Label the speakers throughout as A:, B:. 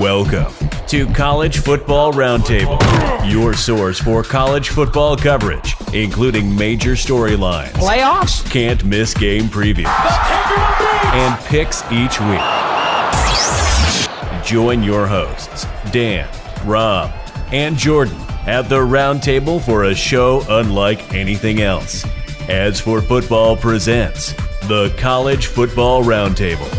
A: Welcome to College Football Roundtable, your source for college football coverage, including major storylines,
B: playoffs,
A: can't miss game previews, and picks each week. Join your hosts, Dan, Rob, and Jordan at the Roundtable for a show unlike anything else. As for Football presents the College Football Roundtable.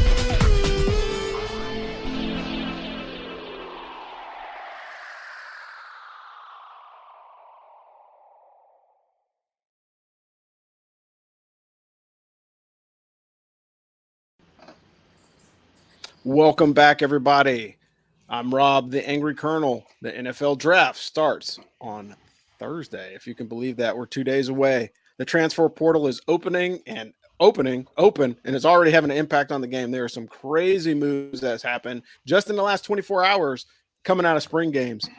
C: Welcome back, everybody. I'm Rob, the Angry Colonel. The NFL draft starts on Thursday. If you can believe that, we're 2 days away. The transfer portal is open, and it's already having an impact on the game. There are some crazy moves that's happened just in the last 24 hours coming out of spring games.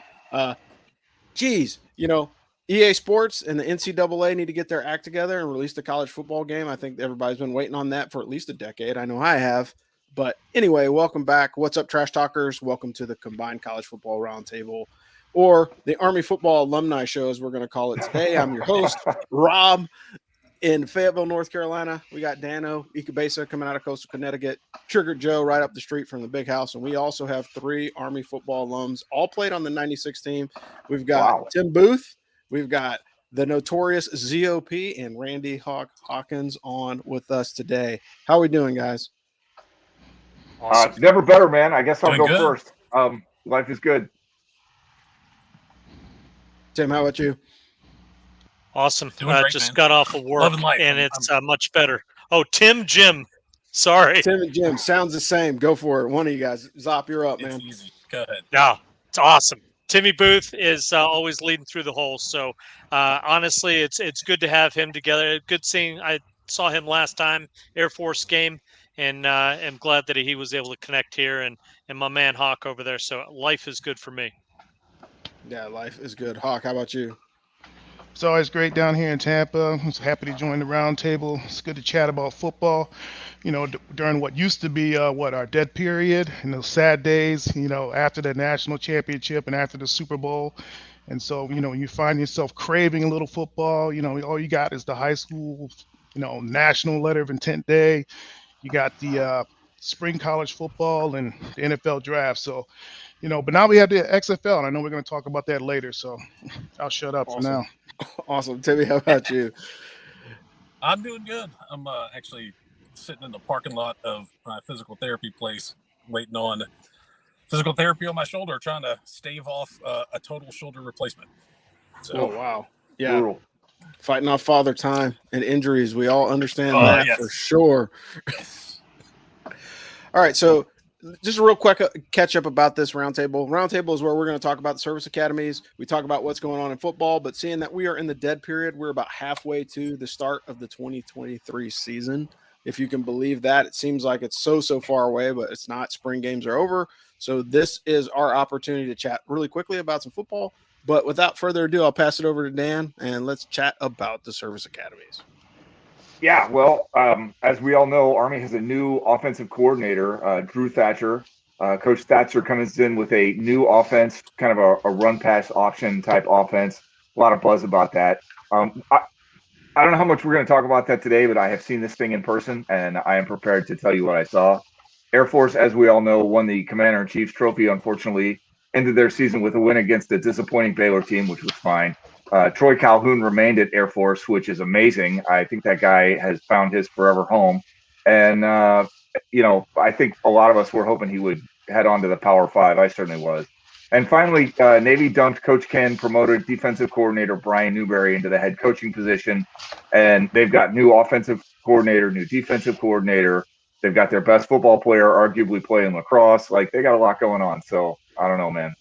C: EA Sports and the NCAA need to get their act together and release the college football game. I think everybody's been waiting on that for at least a decade. I know I have. But anyway, welcome back. What's up, Trash Talkers? Welcome to the Combined College Football Roundtable, or the Army Football Alumni Show, as we're going to call it today. I'm your host, Rob, in Fayetteville, North Carolina. We got Danno, Ikebesa coming out of Coastal Connecticut, Trigger Joe right up the street from the big house, and we also have 3 Army football alums, all played on the 96 team. We've got Tim Booth, we've got the notorious ZOP, and Randy Hawkins on with us today. How are we doing, guys?
D: Awesome. Never better, man. I guess I'll go first. Life is good.
C: Tim, how about you?
E: Awesome.
F: Great,
E: just
F: man.
E: got off of work, and it's much better. Oh, Jim. Sorry.
C: Tim and Jim. Sounds the same. Go for it. One of you guys. Zop, you're up, man.
F: It's easy. Go ahead.
E: No, it's awesome. Timmy Booth is always leading through the hole. So, honestly, it's good to have him together. Good seeing. I saw him last time, Air Force game. And am glad that he was able to connect here and my man Hawk over there. So life is good for me.
C: Yeah, life is good. Hawk, how about you?
G: It's always great down here in Tampa. I'm so happy to join the roundtable. It's good to chat about football. During what used to be our dead period and those sad days, after the national championship and after the Super Bowl. And so, when you find yourself craving a little football, all you got is the high school, national letter of intent day. You got the spring college football and the NFL draft. So, but now we have the XFL, and I know we're going to talk about that later. So I'll shut up for now.
C: Awesome. Timmy, how about you?
F: I'm doing good. I'm actually sitting in the parking lot of my physical therapy place, waiting on physical therapy on my shoulder, trying to stave off a total shoulder replacement. So,
C: oh, wow. Yeah.
D: Brutal.
C: Fighting off father time and injuries. We all understand that for sure.
F: Yes.
C: All right. So just a real quick catch up about this roundtable. Roundtable is where we're going to talk about the service academies. We talk about what's going on in football, but seeing that we are in the dead period, we're about halfway to the start of the 2023 season. If you can believe that, it seems like it's so far away, but it's not. Spring games are over. So this is our opportunity to chat really quickly about some football. But without further ado, I'll pass it over to Dan, and let's chat about the service academies.
D: Yeah, well, as we all know, Army has a new offensive coordinator, Drew Thatcher. Coach Thatcher comes in with a new offense, kind of a run-pass option type offense. A lot of buzz about that. I don't know how much we're going to talk about that today, but I have seen this thing in person, and I am prepared to tell you what I saw. Air Force, as we all know, won the Commander-in-Chief's trophy, unfortunately. Ended their season with a win against a disappointing Baylor team, which was fine. Troy Calhoun remained at Air Force, which is amazing. I think that guy has found his forever home. And, I think a lot of us were hoping he would head on to the Power 5. I certainly was. And finally, Navy dumped Coach Ken, promoted defensive coordinator Brian Newberry into the head coaching position. And they've got new offensive coordinator, new defensive coordinator. They've got their best football player arguably playing lacrosse. Like, they got a lot going on. So, I don't know, man.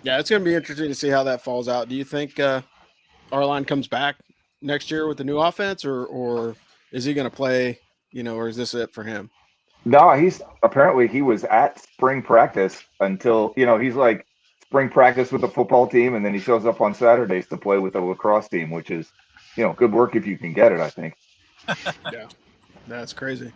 C: Yeah, it's going to be interesting to see how that falls out. Do you think R-Line comes back next year with the new offense, or is he going to play, or is this it for him?
D: No, he was at spring practice until, he's like spring practice with the football team, and then he shows up on Saturdays to play with the lacrosse team, which is, good work if you can get it, I think.
C: Yeah, that's crazy.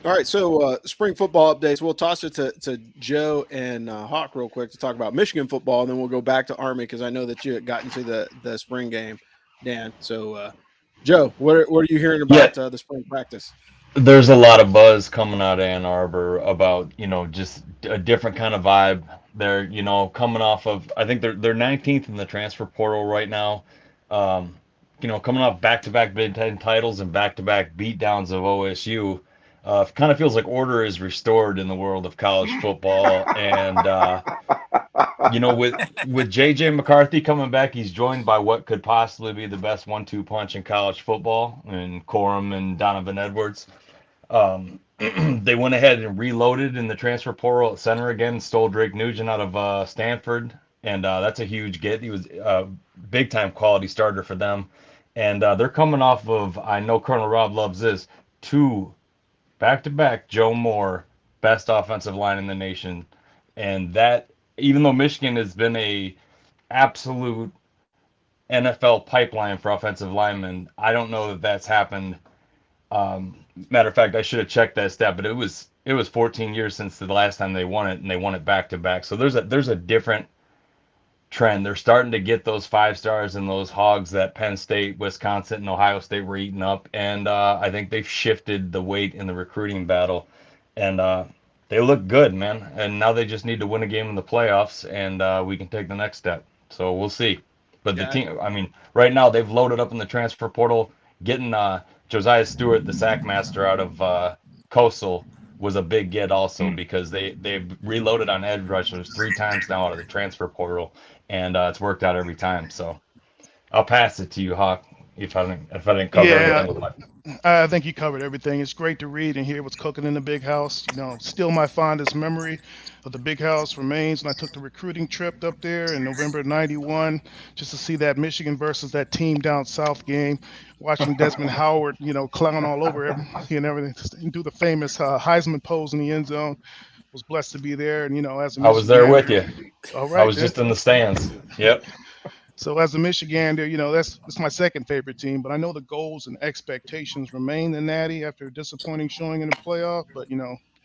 C: All right, so spring football updates. We'll toss it to Joe and Hawk real quick to talk about Michigan football, and then we'll go back to Army because I know that you had gotten to the spring game, Dan. So, Joe, what are you hearing about the spring practice?
B: There's a lot of buzz coming out of Ann Arbor about, just a different kind of vibe. They're, coming off of, I think they're 19th in the transfer portal right now. Um, coming off back-to-back Big Ten titles and back-to-back beatdowns of OSU. Kind of feels like order is restored in the world of college football. And, with JJ McCarthy coming back, he's joined by what could possibly be the best 1-2 punch in college football, and Corum and Donovan Edwards. They went ahead and reloaded in the transfer portal at center again, stole Drake Nugent out of Stanford, and that's a huge get. He was a big time quality starter for them, and they're coming off of, I know Colonel Rob loves this, 2 back-to-back Joe Moore best offensive line in the nation, and that, even though Michigan has been a absolute NFL pipeline for offensive linemen, I don't know that that's happened. Matter of fact, I should have checked that stat, but it was 14 years since the last time they won it, and they won it back to back. So there's a different trend. They're starting to get those 5 stars and those hogs that Penn State, Wisconsin, and Ohio State were eating up, and I think they've shifted the weight in the recruiting battle, and they look good, man. And now they just need to win a game in the playoffs, and we can take the next step. So we'll see. But the team, I mean, right now they've loaded up in the transfer portal, getting Josiah Stewart, the sack master out of Coastal, was a big get also, because they've reloaded on edge rushers 3 times now out of the transfer portal, and it's worked out every time. So I'll pass it to you, Hawk, if I didn't cover everything with my.
G: I think you covered everything. It's great to read and hear what's cooking in the big house. Still my fondest memory of the big house remains when I took the recruiting trip up there in November of '91, just to see that Michigan versus that team down south game, watching Desmond Howard, clown all over everything and everything, and do the famous Heisman pose in the end zone. Was blessed to be there, and as a
B: I was there with
G: Michigander.
B: you.
G: All right,
B: I was just in the stands. Yep.
G: So as a Michigander, that's my second favorite team, but I know the goals and expectations remain the Natty after a disappointing showing in the playoff. But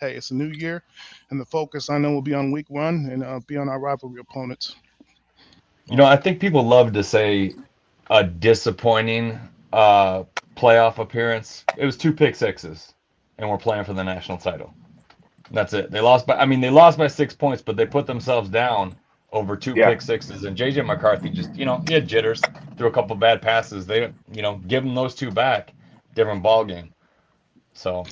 G: hey, it's a new year, and the focus I know will be on week 1 and be on our rivalry opponents.
B: I think people love to say a disappointing playoff appearance. It was 2 pick sixes, and we're playing for the national title. That's it. They lost by 6 points, but they put themselves down over 2 pick sixes, and JJ McCarthy just, he had jitters, threw a couple bad passes. They, give him those 2 back, different ball game. So,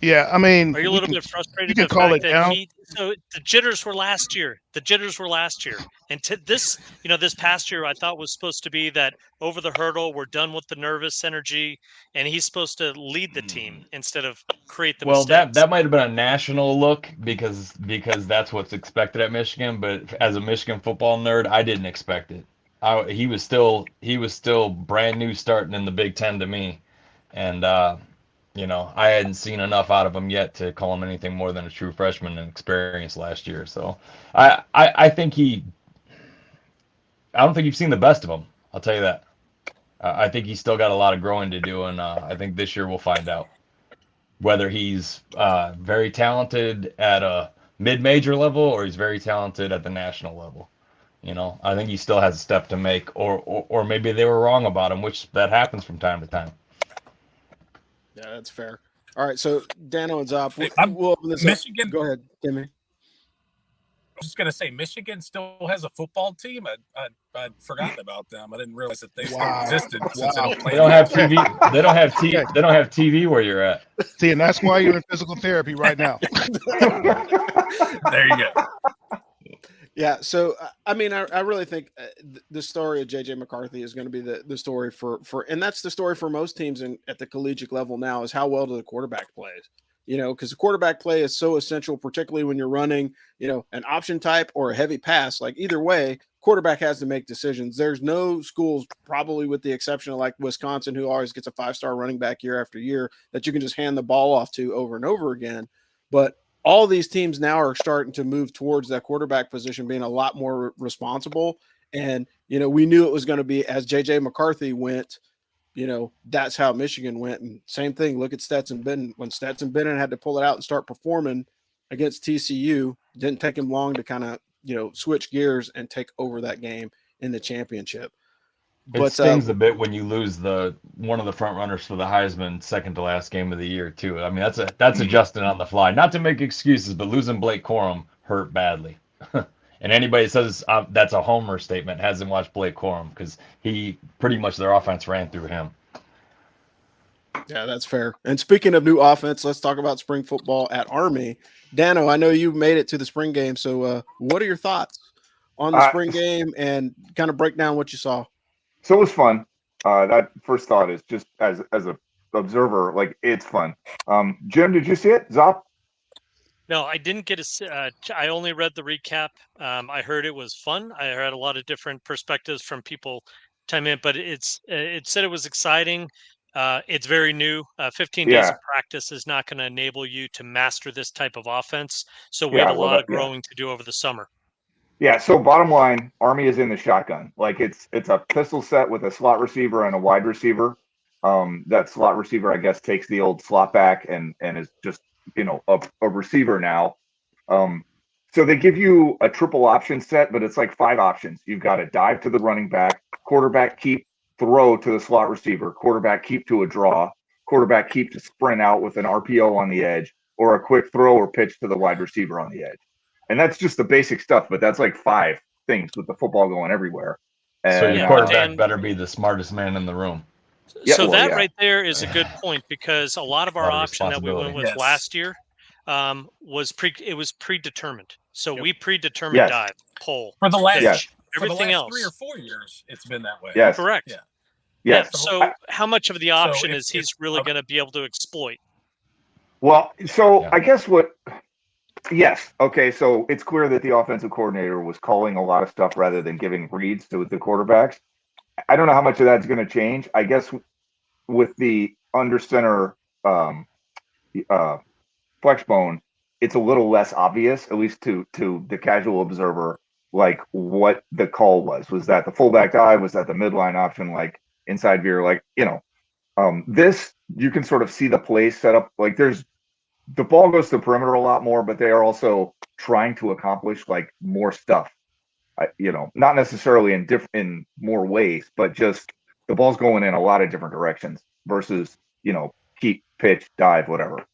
G: yeah, I mean,
E: are you a little bit frustrated?
G: You can call it down.
E: So the jitters were last year. And this, this past year, I thought was supposed to be that over the hurdle, we're done with the nervous energy, and he's supposed to lead the team instead of create the mistakes.
B: Well, that might have been a national look because that's what's expected at Michigan. But as a Michigan football nerd, I didn't expect it. He was still brand new starting in the Big Ten to me, and I hadn't seen enough out of him yet to call him anything more than a true freshman and experience last year. So I think I don't think you've seen the best of him. I'll tell you that. I think he's still got a lot of growing to do, and I think this year we'll find out whether he's very talented at a mid-major level or he's very talented at the national level. I think he still has a step to make, or maybe they were wrong about him, which that happens from time to time.
C: Yeah, that's fair. All right, so Danno and Zop, we'll open this
F: Michigan.
C: Up. Go ahead, Timmy.
F: I was just gonna say, Michigan still has a football team. I'd forgotten about them. I didn't realize that they still existed. Since
B: they don't have TV. They don't have TV. They don't have TV where you're at.
G: See, and that's why you're in physical therapy right now.
F: There you go.
C: Yeah, so I mean, I really think the story of JJ McCarthy is going to be the story for, and that's the story for most teams at the collegiate level now, is how well do the quarterback plays. Because the quarterback play is so essential, particularly when you're running, an option type or a heavy pass. Like either way, quarterback has to make decisions. There's no schools, probably with the exception of like Wisconsin, who always gets a 5-star running back year after year, that you can just hand the ball off to over and over again. But all these teams now are starting to move towards that quarterback position being a lot more responsible. And, we knew it was going to be, as JJ McCarthy went, that's how Michigan went. And same thing. Look at Stetson Bennett. When Stetson Bennett had to pull it out and start performing against TCU, didn't take him long to kind of, switch gears and take over that game in the championship.
B: It stings a bit when you lose one of the front runners for the Heisman second to last game of the year too. I mean, that's adjusting on the fly. Not to make excuses, but losing Blake Corum hurt badly. And anybody that says that's a homer statement hasn't watched Blake Corum, because he pretty much, their offense ran through him.
C: Yeah, that's fair. And speaking of new offense, let's talk about spring football at Army. Danno, I know you made it to the spring game, so what are your thoughts on the spring game, and kind of break down what you saw?
D: So it was fun. That first thought is just as a observer, like, it's fun. Jim, did you see it? Zop?
E: No, I didn't get I only read the recap. I heard it was fun. I heard a lot of different perspectives from people chime in, but it said it was exciting. It's very new. 15 days of practice is not going to enable you to master this type of offense. So we have a lot of growing to do over the summer.
D: Yeah, so bottom line, Army is in the shotgun. Like, it's a pistol set with a slot receiver and a wide receiver. That slot receiver, I guess, takes the old slot back and is just, a receiver now. So they give you a triple option set, but it's like 5 options. You've got to dive to the running back, quarterback keep, throw to the slot receiver, quarterback keep to a draw, quarterback keep to sprint out with an RPO on the edge, or a quick throw or pitch to the wide receiver on the edge. And that's just the basic stuff, but that's like 5 things with the football going everywhere. And,
B: so your quarterback better be the smartest man in the room.
E: Right there is a good point, because a lot of our option that we went with last year was predetermined. So we predetermined dive, pull,
F: for the last
E: everything else.
F: 3 or 4 years, it's been that way.
D: Yes,
E: correct.
D: Yeah.
E: So how much of the option is he's really going to be able to exploit?
D: Well, I guess yes. Okay. So it's clear that the offensive coordinator was calling a lot of stuff rather than giving reads to the quarterbacks. I don't know how much of that's going to change. I guess with the under center flex bone, it's a little less obvious, at least to the casual observer, like what the call was. Was that the fullback dive? Was that the midline option, like inside veer? Like, this, you can sort of see the play set up. Like, the ball goes to the perimeter a lot more, but they are also trying to accomplish like more stuff. Not necessarily in more ways, but just the ball's going in a lot of different directions versus, keep, pitch, dive, whatever.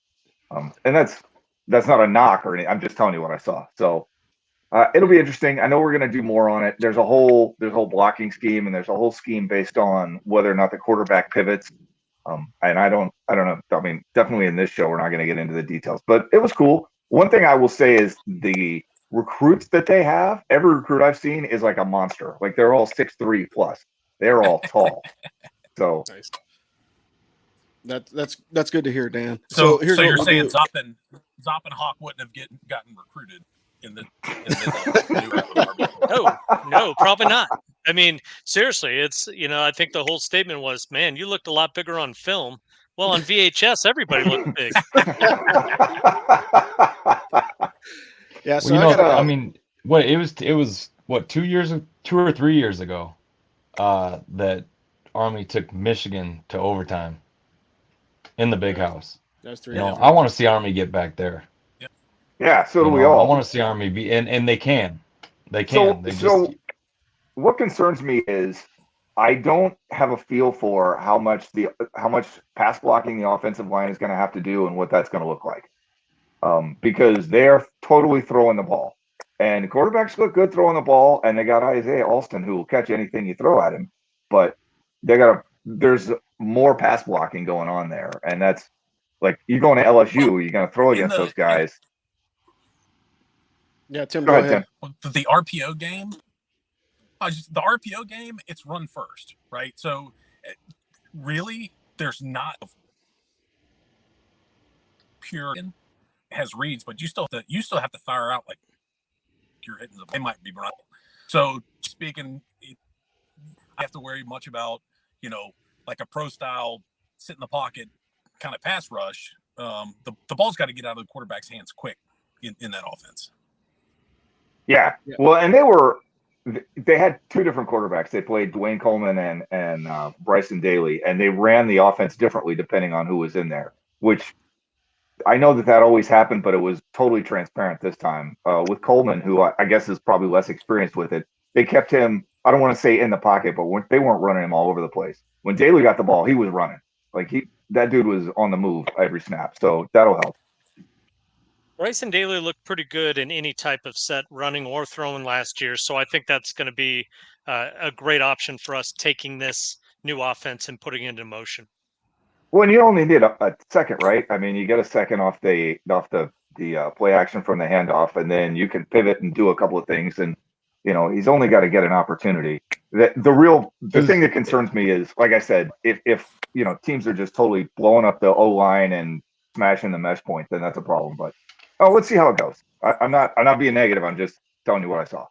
D: And that's not a knock or anything. I'm just telling you what I saw. So it'll be interesting. I know we're going to do more on it. There's a whole blocking scheme, and there's a whole scheme based on whether or not the quarterback pivots. And I don't know. I mean, definitely in this show, we're not going to get into the details, but it was cool. One thing I will say is the recruits that they have, every recruit I've seen is like a monster. Like, they're all 6'3" plus. They're all tall. So
C: nice. That's good to hear, Dan.
F: So you're saying Zop and Hawk wouldn't have gotten recruited in the
E: No, probably not. I mean, seriously, it's, I think the whole statement was, man, you looked a lot bigger on film. Well, on VHS, everybody looked big.
C: Yeah. So
B: it was what, 2 or 3 years ago, that Army took Michigan to overtime in the Big House.
C: That's 3
B: I want to see Army get back there.
D: Yeah, so do we all.
B: I want to see Army be, and they can. They can.
D: So what concerns me is I don't have a feel for how much pass blocking the offensive line is going to have to do and what that's going to look like. Because they're totally throwing the ball. And quarterbacks look good throwing the ball, and they got Isaiah Alston who will catch anything you throw at him. But there's more pass blocking going on there. And that's like, you're going to LSU, you're going to throw against those guys.
C: Yeah, Tim,
D: go ahead.
F: Tim. The RPO game, it's run first, right? So really, there's not pure has reads, but you still have to fire out like you're hitting they might be running. So speaking, I have to worry much about like a pro style sit in the pocket kind of pass rush. The ball's got to get out of the quarterback's hands quick in that offense.
D: Yeah. Well, and they were they had two different quarterbacks. They played Dwayne Coleman and Bryson Daly, and they ran the offense differently depending on who was in there, which I know that always happened, but it was totally transparent this time. With Coleman, who I guess is probably less experienced with it, they kept him, I don't want to say in the pocket, but they weren't running him all over the place. When Daly got the ball, he was running. Like that dude was on the move every snap. So that'll help.
E: Bryson Daly looked pretty good in any type of set, running or throwing last year. So I think that's going to be a great option for us taking this new offense and putting it into motion.
D: Well, and you only need a second, right? I mean, you get a second off the play action from the handoff, and then you can pivot and do a couple of things. And he's only got to get an opportunity. The thing that concerns me is, like I said, if teams are just totally blowing up the O line and smashing the mesh point, then that's a problem. But let's see how it goes. I'm not being negative. I'm just telling you what I saw.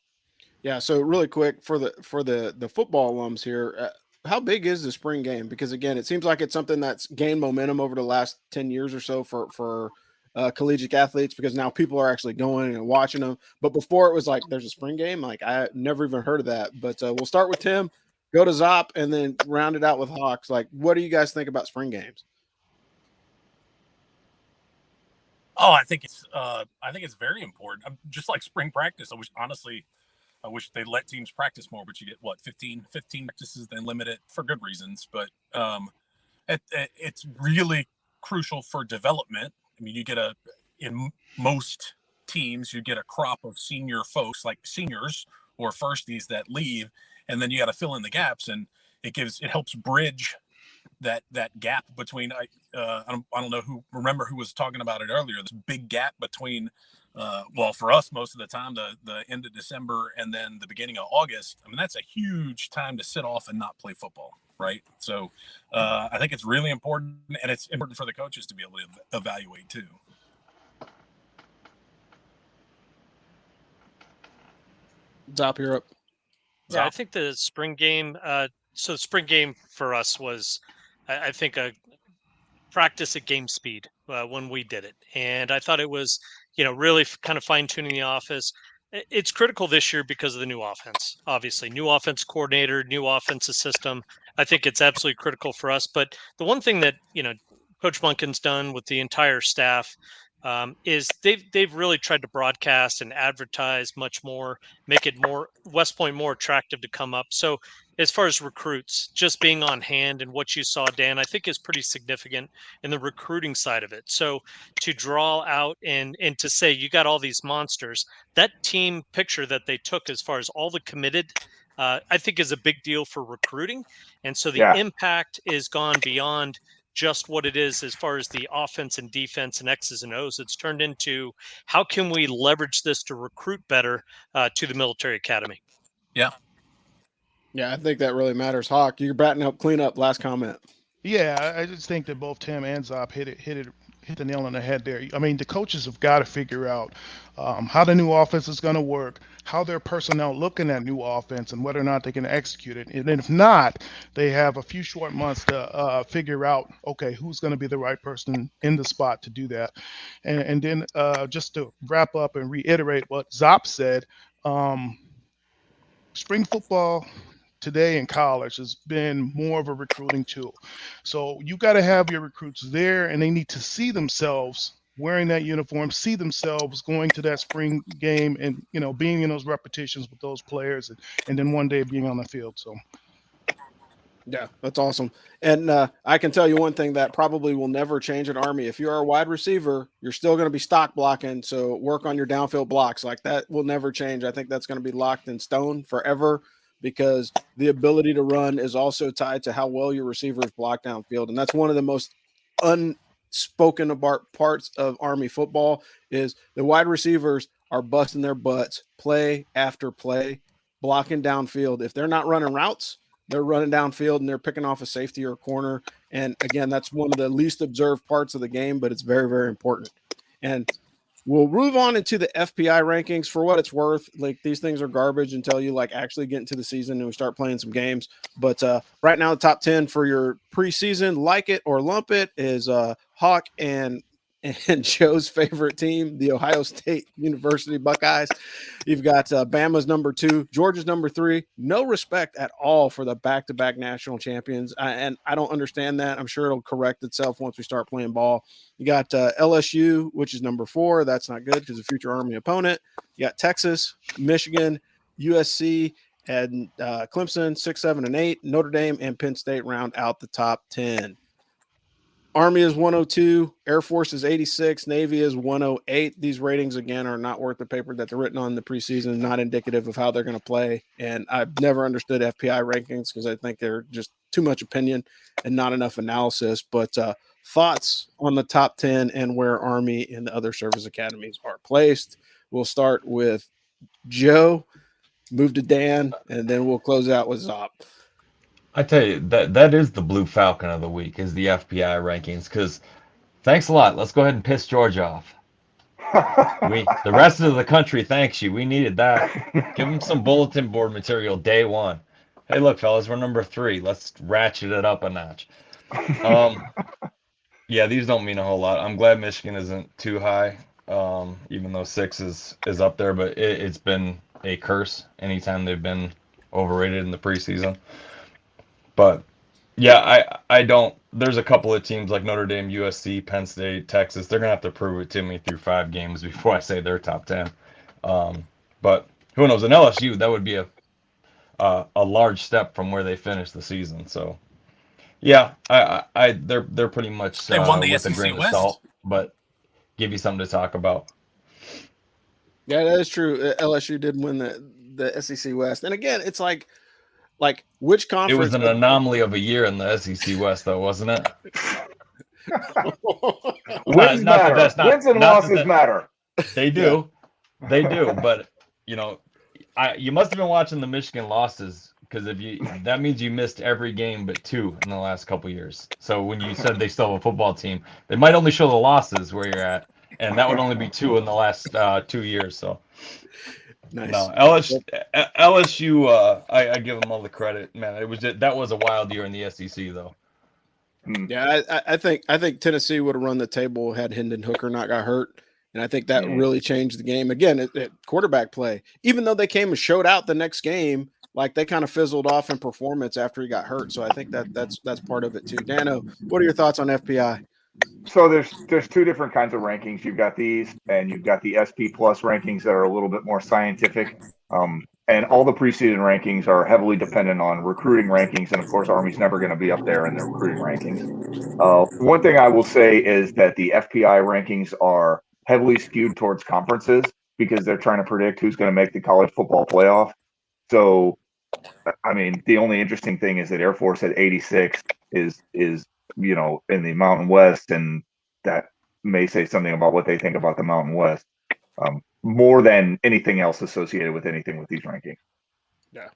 C: Yeah. So really quick for the football alums here, how big is the spring game? Because again, it seems like it's something that's gained momentum over the last 10 years or so for collegiate athletes, because now people are actually going and watching them. But before it was like, there's a spring game. Like I never even heard of that, but we'll start with Tim, go to Zop, and then round it out with Hawks. Like, what do you guys think about spring games?
F: Oh, I think it's very important. Just like spring practice. I wish they let teams practice more, but you get 15 practices, then limit it for good reasons. But it's really crucial for development. I mean, in most teams, you get a crop of senior folks, like seniors or firsties that leave, and then you got to fill in the gaps, and it helps bridge that gap between. I don't know who was talking about it earlier. This big gap between. For us, most of the time, the end of December and then the beginning of August, I mean, that's a huge time to sit off and not play football, right? So I think it's really important, and it's important for the coaches to be able to evaluate too.
C: Zop, you're up.
E: Yeah, I think the spring game, so the spring game for us was, I think, a practice at game speed when we did it. And I thought it was, really kind of fine tuning the office. It's critical this year because of the new offense, obviously new offense coordinator, new offensive system. I think it's absolutely critical for us. But the one thing that, Coach Munkin's done with the entire staff is they've really tried to broadcast and advertise much more, make it more West Point more attractive to come up. So as far as recruits, just being on hand and what you saw, Dan, I think is pretty significant in the recruiting side of it. So to draw out and to say you got all these monsters, that team picture that they took as far as all the committed, I think is a big deal for recruiting. And so the impact is gone beyond just what it is as far as the offense and defense and X's and O's. It's turned into how can we leverage this to recruit better to the military academy?
F: Yeah.
C: Yeah, I think that really matters. Hawk, you're batting up cleanup. Last comment.
G: Yeah, I just think that both Tim and Zop hit the nail on the head there. I mean, the coaches have got to figure out how the new offense is going to work, how their personnel look in that new offense, and whether or not they can execute it. And if not, they have a few short months to figure out, okay, who's going to be the right person in the spot to do that. And then just to wrap up and reiterate what Zop said, spring football today in college has been more of a recruiting tool. So you got to have your recruits there, and they need to see themselves wearing that uniform, see themselves going to that spring game and, being in those repetitions with those players and then one day being on the field. So.
C: Yeah, that's awesome. And I can tell you one thing that probably will never change at Army. If you are a wide receiver, you're still going to be stock blocking. So work on your downfield blocks. Like that will never change. I think that's going to be locked in stone forever, because the ability to run is also tied to how well your receivers block downfield. And that's one of the most unspoken about parts of Army football is the wide receivers are busting their butts play after play, blocking downfield. If they're not running routes, they're running downfield and they're picking off a safety or a corner. And again, that's one of the least observed parts of the game, but it's very, very important. And we'll move on into the FPI rankings. For what it's worth, like these things are garbage until you actually get into the season and we start playing some games. But right now, the top 10 for your preseason, like it or lump it, is Hawk and and Joe's favorite team, the Ohio State University Buckeyes. You've got Bama's number 2, Georgia's number 3. No respect at all for the back-to-back national champions, and I don't understand that. I'm sure it'll correct itself once we start playing ball. You got LSU, which is number 4. That's not good because a future Army opponent. You got Texas, Michigan, USC, and Clemson, 6, 7, and 8. Notre Dame and Penn State round out the top 10. Army is 102, Air Force is 86, Navy is 108. These ratings, again, are not worth the paper that they're written on in the preseason, not indicative of how they're going to play. And I've never understood FPI rankings because I think they're just too much opinion and not enough analysis. But thoughts on the top 10 and where Army and the other service academies are placed. We'll start with Joe, move to Dan, and then we'll close out with Zop.
B: I tell you, that is the Blue Falcon of the week, is the FPI rankings, because thanks a lot. Let's go ahead and piss Georgia off. The rest of the country thanks you. We needed that. Give them some bulletin board material day one. Hey, look, fellas, we're number 3. Let's ratchet it up a notch. Yeah, these don't mean a whole lot. I'm glad Michigan isn't too high, even though 6 is up there, but it's been a curse anytime they've been overrated in the preseason. But yeah, I don't. There's a couple of teams like Notre Dame, USC, Penn State, Texas. They're gonna have to prove it to me through 5 games before I say they're top 10. But who knows? In LSU, that would be a large step from where they finished the season. So yeah, they're pretty much
F: They won the
B: with a
F: SEC
B: grain of
F: West.
B: salt, but give you something to talk about.
C: Yeah, that is true. LSU did win the SEC West. And again, it's like which
B: It
C: conference?
B: was an anomaly of a year in the SEC West, though, wasn't it?
D: Wins matter. Wins and losses matter.
B: They do. Yeah. They do. But, you must have been watching the Michigan losses, because that means you missed every game but 2 in the last couple of years. So when you said they still have a football team, they might only show the losses where you're at, and that would only be 2 in the last 2 years. So
C: nice.
B: No, LSU, I give them all the credit, man. That was a wild year in the SEC, though.
C: Yeah, I think Tennessee would have run the table had Hendon Hooker not got hurt, and I think that really changed the game. Again, at quarterback play, even though they came and showed out the next game, like they kind of fizzled off in performance after he got hurt. So I think that's part of it too. Danno, what are your thoughts on FPI?
D: So there's 2 different kinds of rankings. You've got these, and you've got the SP Plus rankings that are a little bit more scientific. And all the preseason rankings are heavily dependent on recruiting rankings, and of course, Army's never going to be up there in the recruiting rankings. One thing I will say is that the FPI rankings are heavily skewed towards conferences because they're trying to predict who's going to make the college football playoff. So, I mean, the only interesting thing is that Air Force at 86 is in the Mountain West, and that may say something about what they think about the Mountain West, more than anything else associated with anything with these rankings.
C: Yeah.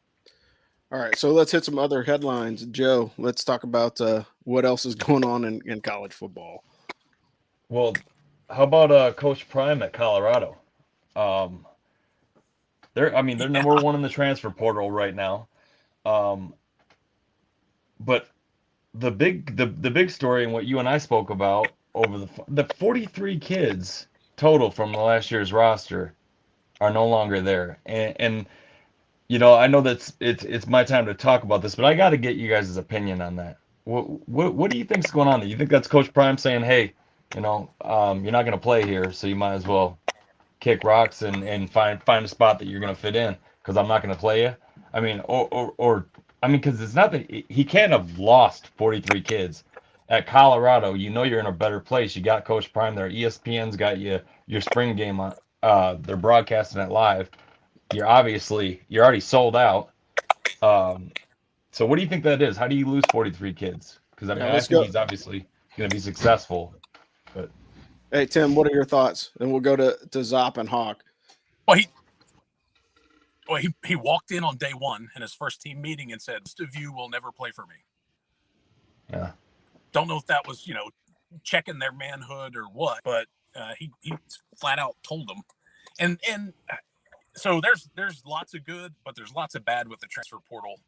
C: All right, so let's hit some other headlines. Joe, let's talk about what else is going on in college football.
B: Well, how about Coach Prime at Colorado? They're number 1 in the transfer portal right now. But the big story, and what you and I spoke about over the 43 kids total from the last year's roster are no longer there, and I know that it's my time to talk about this, but I got to get you guys' opinion on that. What do you think's going on there? You think that's Coach Prime saying, hey, you're not going to play here, so you might as well kick rocks and find a spot that you're going to fit in, because I'm not going to play you? I mean, because it's not that he can't have lost 43 kids at Colorado. You're in a better place. You got Coach Prime there. ESPN's got you your spring game on. They're broadcasting it live. You're already sold out. So what do you think that is? How do you lose 43 kids? Because I think he's obviously going to be successful. But
C: hey, Tim, what are your thoughts? And we'll go to Zop and Hawk.
F: Well, he walked in on day 1 in his first team meeting and said, "Most of you will never play for me."
B: Yeah.
F: Don't know if that was, checking their manhood or what, but he flat out told them. And so there's lots of good, but there's lots of bad with the transfer portal.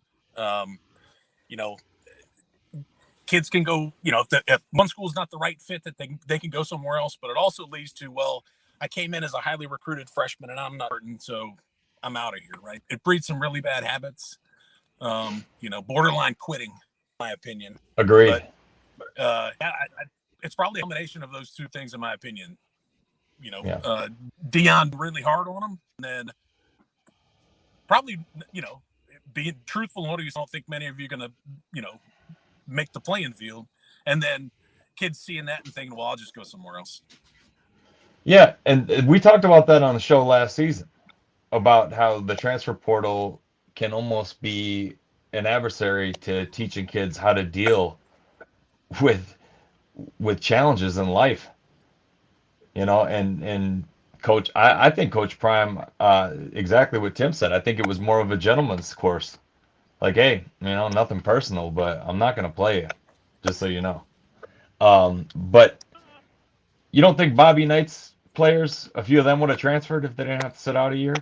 F: kids can go, if one school is not the right fit, that they can go somewhere else. But it also leads to, well, I came in as a highly recruited freshman and I'm not certain, so I'm out of here, right? It breeds some really bad habits, borderline quitting, in my opinion.
B: Agreed.
F: But it's probably a combination of those two things, in my opinion. Dion really hard on them, and then probably, being truthful in what you don't think many of you are going to, make the playing field, and then kids seeing that and thinking, well, I'll just go somewhere else.
B: Yeah, and we talked about that on the show last season, about how the transfer portal can almost be an adversary to teaching kids how to deal with challenges in life. And Coach, I think Coach Prime, exactly what Tim said. I think it was more of a gentleman's course. Like, hey, nothing personal, but I'm not going to play you, just so you know. But you don't think Bobby Knight's players, a few of them would have transferred if they didn't have to sit out a year?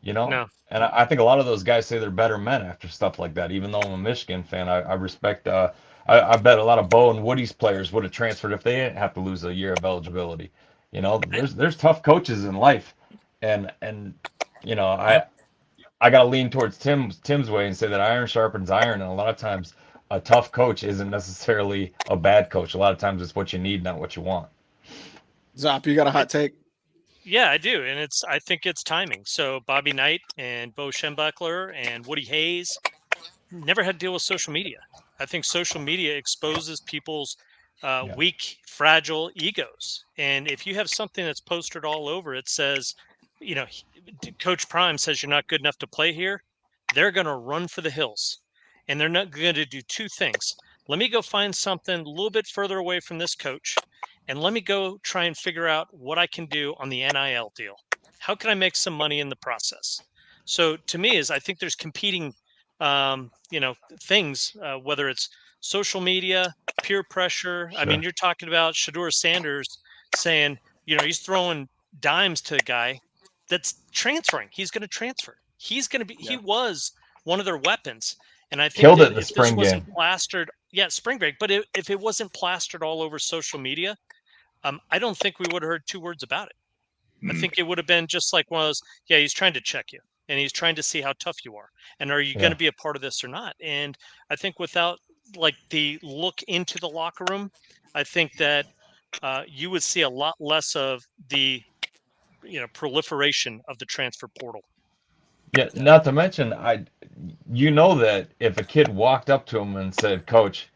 E: No.
B: And I think a lot of those guys say they're better men after stuff like that. Even though I'm a Michigan fan, I respect. I bet a lot of Bo and Woody's players would have transferred if they didn't have to lose a year of eligibility. There's tough coaches in life, and I got to lean towards Tim's way and say that iron sharpens iron, and a lot of times a tough coach isn't necessarily a bad coach. A lot of times it's what you need, not what you want.
C: Zop, you got a hot take?
E: Yeah, I do, and I think it's timing. So Bobby Knight and Bo Schembechler and Woody Hayes never had to deal with social media. I think social media exposes people's weak, fragile egos, and if you have something that's posted all over, it says, Coach Prime says you're not good enough to play here, they're going to run for the hills, and they're not going to do two things. Let me go find something a little bit further away from this coach, and let me go try and figure out what I can do on the NIL deal. How can I make some money in the process? So to me, I think there's competing, things, whether it's social media, peer pressure. Sure. I mean, you're talking about Shedeur Sanders saying, he's throwing dimes to a guy that's transferring. He's going to transfer. He's going to be. Yeah. He was one of their weapons, and I think
B: killed it in the spring
E: wasn't
B: game.
E: Plastered. Yeah, spring break. But if it wasn't plastered all over social media, I don't think we would have heard two words about it. I think it would have been just like one of those. Yeah, he's trying to check you, and he's trying to see how tough you are, and are you going to be a part of this or not? And I think without the look into the locker room, I think that you would see a lot less of the proliferation of the transfer portal.
B: Yeah, not to mention, that if a kid walked up to him and said, Coach,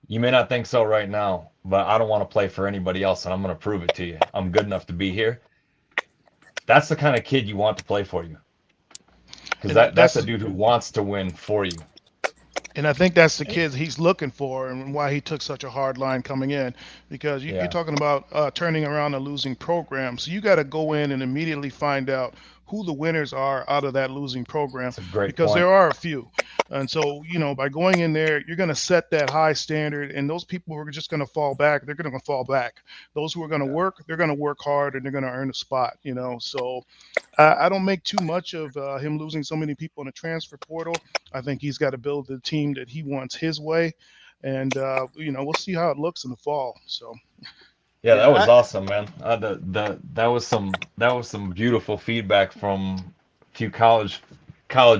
B: you may not think so right now, but I don't want to play for anybody else, and I'm going to prove it to you. I'm good enough to be here. That's the kind of kid you want to play for you, because that's a dude who wants to win for you.
G: And I think that's the kid he's looking for, and why he took such a hard line coming in, because you're talking about turning around a losing program. So you got to go in and immediately find out who the winners are out of that losing program, because there are a few. And so, by going in there, you're going to set that high standard, and those people who are just going to fall back, they're going to fall back. Those who are going to work, they're going to work hard, and they're going to earn a spot, So I don't make too much of him losing so many people in the transfer portal. I think he's got to build the team that he wants his way, and we'll see how it looks in the fall. So.
B: Yeah, that was awesome, man. That was some beautiful feedback from a few college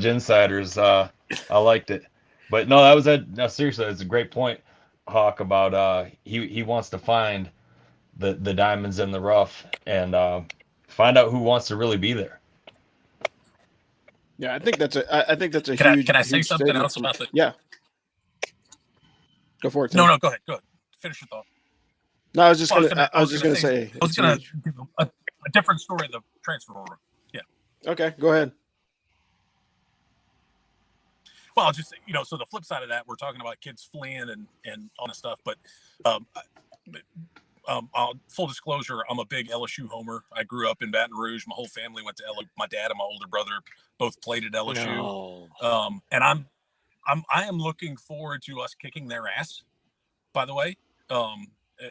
B: insiders. I liked it, but no, seriously, it's a great point, Hawk, about he wants to find the diamonds in the rough and find out who wants to really be there.
C: Yeah, I think that's a
F: can
C: huge.
F: Can I say something else about the?
C: Yeah. Go for it, Tim.
F: No, go ahead. Finish your thought.
C: No, I was just gonna say
F: give a different story of the transfer portal. Yeah.
C: Okay, go ahead.
F: Well, I'll just so the flip side of that, we're talking about kids fleeing and all that stuff. But full disclosure, I'm a big LSU homer. I grew up in Baton Rouge. My whole family went to LSU. My dad and my older brother both played at LSU. No. And I am looking forward to us kicking their ass. By the way.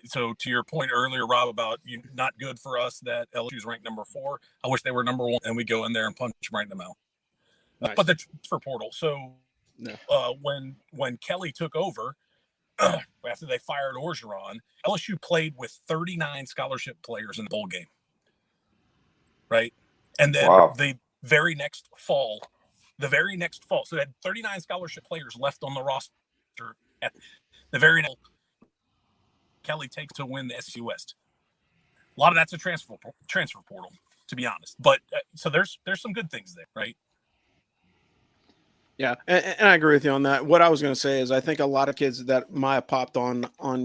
F: So to your point earlier, Rob, about not good for us that LSU is ranked number 4. I wish they were number 1, and we go in there and punch them right in the mouth. Nice. But the transfer portal. So when Kelly took over, after they fired Orgeron, LSU played with 39 scholarship players in the bowl game. Right. And then the very next fall, so they had 39 scholarship players left on the roster at the very next Kelly takes to win the SEC West. A lot of that's a transfer portal, to be honest. But so there's some good things there, right?
C: Yeah, and I agree with you on that. What I was going to say is I think a lot of kids that might have popped on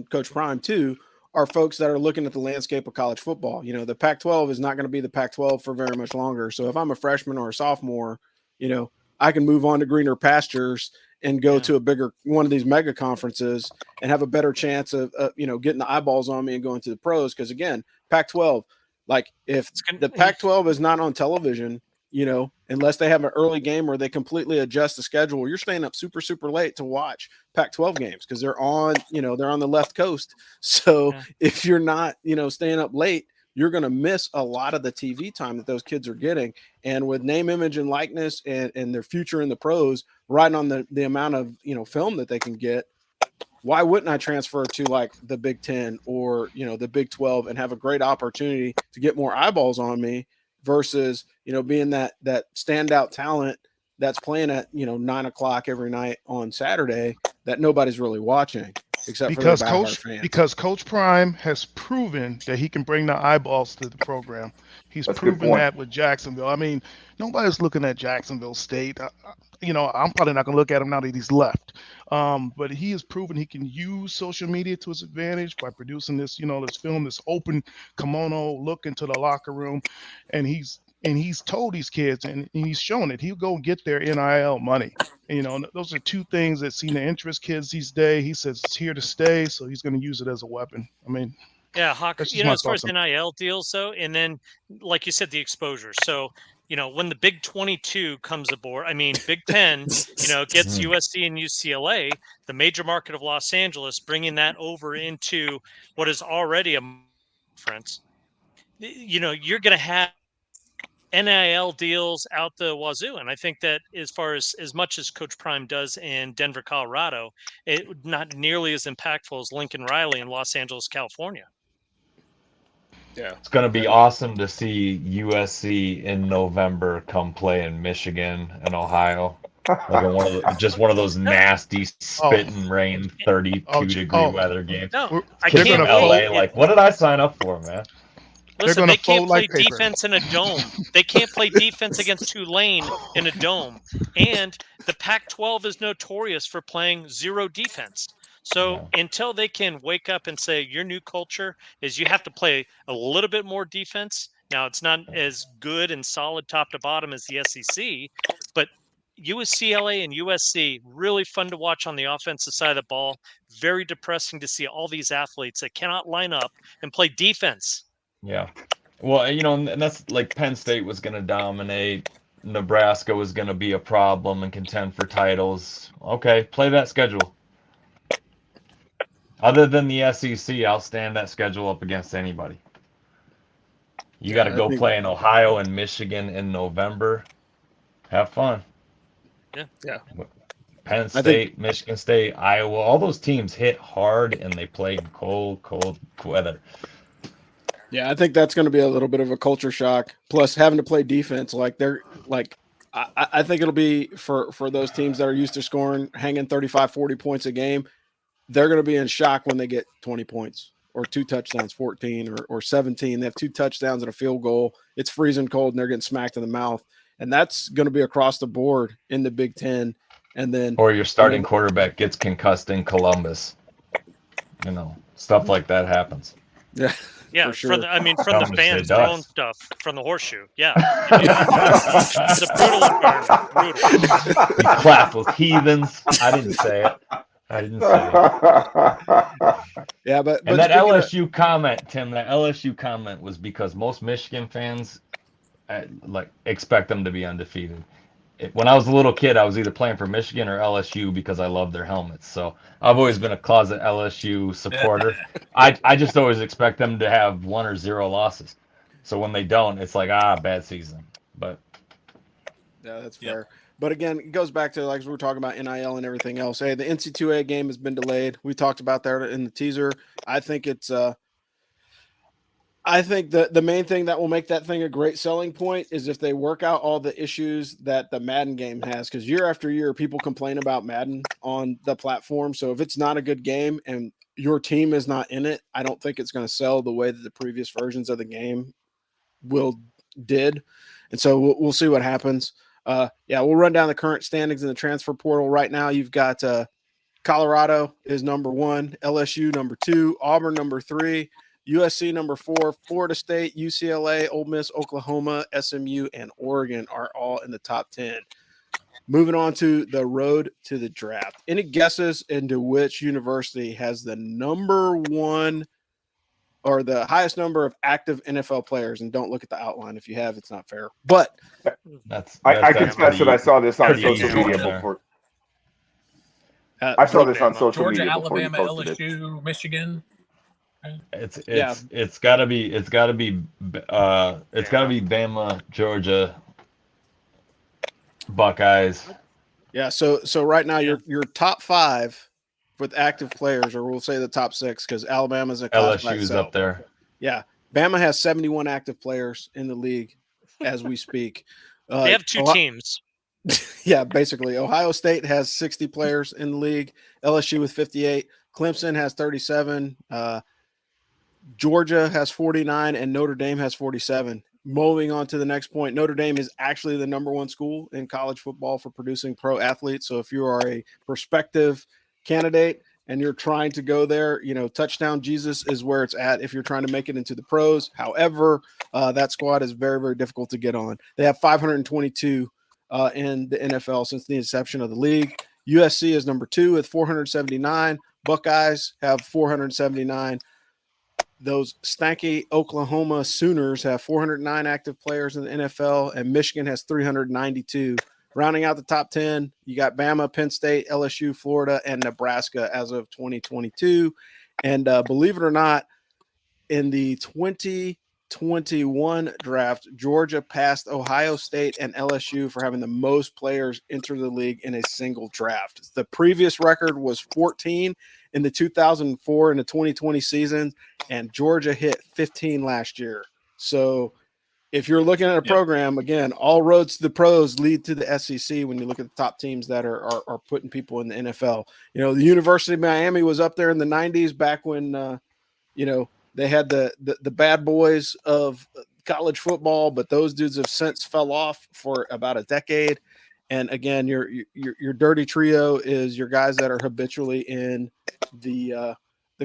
C: Coach Prime too are folks that are looking at the landscape of college football. You know, the Pac-12 is not going to be the Pac-12 for very much longer. So if I'm a freshman or a sophomore, you know, I can move on to greener pastures and go to a bigger one of these mega conferences and have a better chance of you know, getting the eyeballs on me and going to the pros. Because again, Pac-12, like if the Pac-12 is not on television, you know, unless they have an early game where they completely adjust the schedule, you're staying up super, super late to watch Pac-12 games because they're on, you know, they're on the left coast. So if you're not, you know, staying up late, you're going to miss a lot of the TV time that those kids are getting. And with name, image, and likeness and their future in the pros, riding on the amount of, you know, film that they can get, why wouldn't I transfer to like the Big 10 or, you know, the Big 12 and have a great opportunity to get more eyeballs on me versus, you know, being that standout talent that's playing at, you know, 9:00 every night on Saturday that nobody's really watching except for the diehard fans.
G: Because Coach Prime has proven that he can bring the eyeballs to the program. He's proven that with Jacksonville. I mean, nobody's looking at Jacksonville State. You know, I'm probably not going to look at him now that he's left. But he has proven he can use social media to his advantage by producing this, you know, this film, this open kimono look into the locker room. And he's told these kids, and he's shown it, he'll go get their NIL money. And, you know, those are two things that seem to interest kids these days. He says it's here to stay, so he's going to use it as a weapon. I mean,
E: yeah, Hawk, you know, as far as NIL deals, though, and then, like you said, the exposure. So, you know, when the Big 22 comes aboard, I mean, Big 10, you know, gets USC and UCLA, the major market of Los Angeles, bringing that over into what is already a conference, you know, you're going to have NIL deals out the wazoo. And I think that as far as much as Coach Prime does in Denver, Colorado, it not nearly as impactful as Lincoln Riley in Los Angeles, California.
B: Yeah, it's going to be awesome to see USC in November come play in Michigan and Ohio. Like just one of those nasty spit and rain 32-degree weather games.
E: No, I can't
B: LA, like, what did I sign up for, man?
E: Listen, they can't play defense in a dome. They can't play defense against Tulane in a dome. And the Pac-12 is notorious for playing zero defense. So until they can wake up and say your new culture is you have to play a little bit more defense. Now, it's not as good and solid top to bottom as the SEC, but UCLA and USC, really fun to watch on the offensive side of the ball. Very depressing to see all these athletes that cannot line up and play defense.
B: Yeah. Well, you know, and that's like Penn State was going to dominate. Nebraska was going to be a problem and contend for titles. Okay, play that schedule. Other than the SEC, I'll stand that schedule up against anybody. You got to go play in Ohio and Michigan in November. Have fun.
E: Yeah.
B: Penn State, Michigan State, Iowa, all those teams hit hard and they play in cold weather.
C: Yeah, I think that's going to be a little bit of a culture shock. Plus, having to play defense, I think it'll be for those teams that are used to scoring, hanging 35, 40 points a game. They're going to be in shock when they get 20 points or 2 touchdowns, 14 or 17. They have 2 touchdowns and a field goal. It's freezing cold and they're getting smacked in the mouth. And that's going to be across the board in the Big Ten. And then,
B: or your starting quarterback gets concussed in Columbus. You know, stuff like that happens.
C: Yeah.
E: Yeah,
C: for sure.
E: from the fans throwing stuff from the horseshoe. Yeah. It's a brutal environment. Brutal.
B: You classless heathens. I didn't say it.
C: Yeah, but
B: that LSU comment, Tim, that LSU comment was because most Michigan fans expect them to be undefeated. When I was a little kid, I was either playing for Michigan or LSU because I love their helmets. So I've always been a closet LSU supporter. I just always expect them to have 1 or 0 losses. So when they don't, it's like, bad season. But
C: Yeah, that's fair. But again, it goes back to, like, as we were talking about NIL and everything else. Hey, the NC2A game has been delayed. We talked about that in the teaser. I think it's I think the main thing that will make that thing a great selling point is if they work out all the issues that the Madden game has, because year after year, people complain about Madden on the platform. So if it's not a good game and your team is not in it, I don't think it's going to sell the way that the previous versions of the game did. And so we'll see what happens. We'll run down the current standings in the transfer portal. Right now, you've got Colorado is number 1, LSU number 2, Auburn number 3, USC number 4, Florida State, UCLA, Ole Miss, Oklahoma, SMU, and Oregon are all in the top 10. Moving on to the road to the draft. Any guesses into which university has the number 1 or the highest number of active NFL players? And don't look at the outline. If you have, it's not fair. But
D: I confess that I saw this on social media before. I saw this on social
F: Georgia,
D: media before
F: Alabama,
D: you posted
F: LSU,
D: it.
F: Michigan.
B: It's gotta be Bama, Georgia, Buckeyes.
C: Yeah, so right now your top 5 with active players, or we'll say the top 6, because Alabama's a class by
B: LSU's
C: itself.
B: up there.
C: Yeah, Bama has 71 active players in the league as we speak.
E: They have 2 teams.
C: Yeah, basically. Ohio State has 60 players in the league. LSU with 58. Clemson has 37. Georgia has 49, and Notre Dame has 47. Moving on to the next point, Notre Dame is actually the number 1 school in college football for producing pro athletes. So if you are a prospective candidate and you're trying to go there, Touchdown Jesus is where it's at if you're trying to make it into the pros. However, that squad is very, very difficult to get on. They have 522 in the NFL since the inception of the league. USC is number 2 with 479. Buckeyes have 479. Those stanky Oklahoma Sooners have 409 active players in the NFL, and Michigan has 392. Rounding out the top 10, you got Bama, Penn State, LSU, Florida, and Nebraska as of 2022. And believe it or not, in the 2021 draft, Georgia passed Ohio State and LSU for having the most players enter the league in a single draft. The previous record was 14 in the 2004 and the 2020 season, and Georgia hit 15 last year. So if you're looking at a program, again, all roads to the pros lead to the SEC when you look at the top teams that are putting people in the NFL. The University of Miami was up there in the 90s back when, they had the bad boys of college football, but those dudes have since fell off for about a decade. And again, your dirty trio is your guys that are habitually in the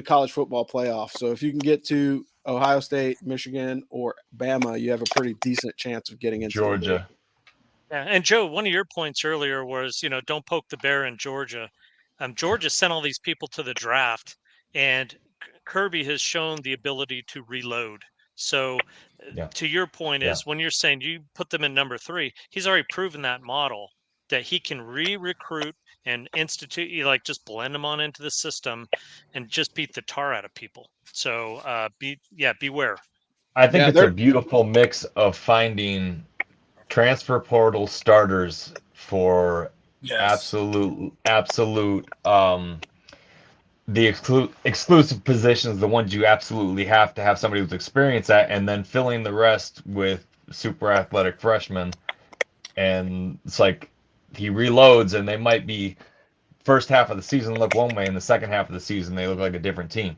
C: college football playoff. So if you can get to Ohio State, Michigan, or Bama, you have a pretty decent chance of getting into
B: Georgia.
E: Yeah, and Joe, one of your points earlier was, don't poke the bear in Georgia. Georgia sent all these people to the draft, and Kirby has shown the ability to reload. So to your point is when you're saying you put them in number 3, he's already proven that model that he can re-recruit and institute, just blend them on into the system and just beat the tar out of people. So beware.
B: I think it's a beautiful mix of finding transfer portal starters for absolute the exclusive positions, the ones you absolutely have to have somebody with experience at, and then filling the rest with super athletic freshmen. And it's like he reloads, and they might be first half of the season look one way, and the second half of the season they look like a different team.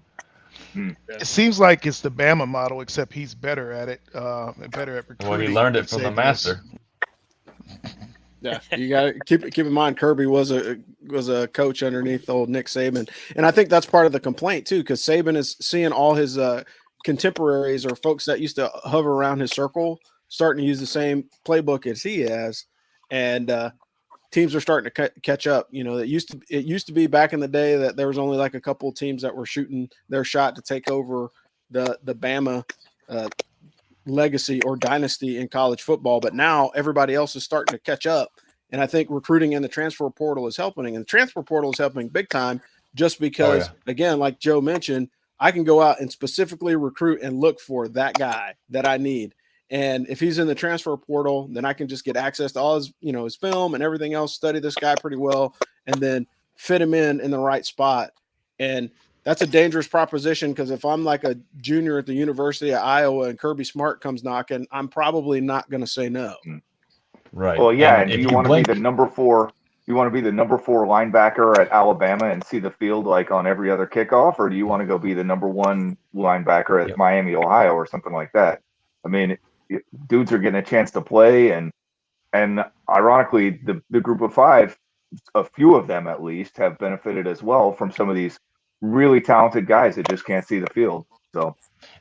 G: It seems like it's the Bama model, except he's better at it, better at recruiting.
B: Well, he learned it from the master.
C: Yeah, you got to keep in mind Kirby was a coach underneath old Nick Saban, and I think that's part of the complaint too, because Saban is seeing all his contemporaries or folks that used to hover around his circle starting to use the same playbook as he has, and teams are starting to catch up. It used to be back in the day that there was only like a couple of teams that were shooting their shot to take over the Bama legacy or dynasty in college football, but now everybody else is starting to catch up. And I think recruiting in the transfer portal is helping, and the transfer portal is helping big time just because, again, like Joe mentioned, I can go out and specifically recruit and look for that guy that I need. And if he's in the transfer portal, then I can just get access to all his, his film and everything else, study this guy pretty well, and then fit him in the right spot. And that's a dangerous proposition, because if I'm like a junior at the University of Iowa and Kirby Smart comes knocking, I'm probably not going to say no.
B: Right.
D: Well, yeah.
B: And
D: And do
B: if
D: you
B: you
D: want to be
B: blink,
D: the number 4? You want to be the number 4 linebacker at Alabama and see the field like on every other kickoff, or do you want to go be the number 1 linebacker at
B: Yep.
D: Miami, Ohio, or something like that? I mean, dudes are getting a chance to play, and ironically, the group of 5, a few of them at least, have benefited as well from some of these really talented guys that just can't see the field. So,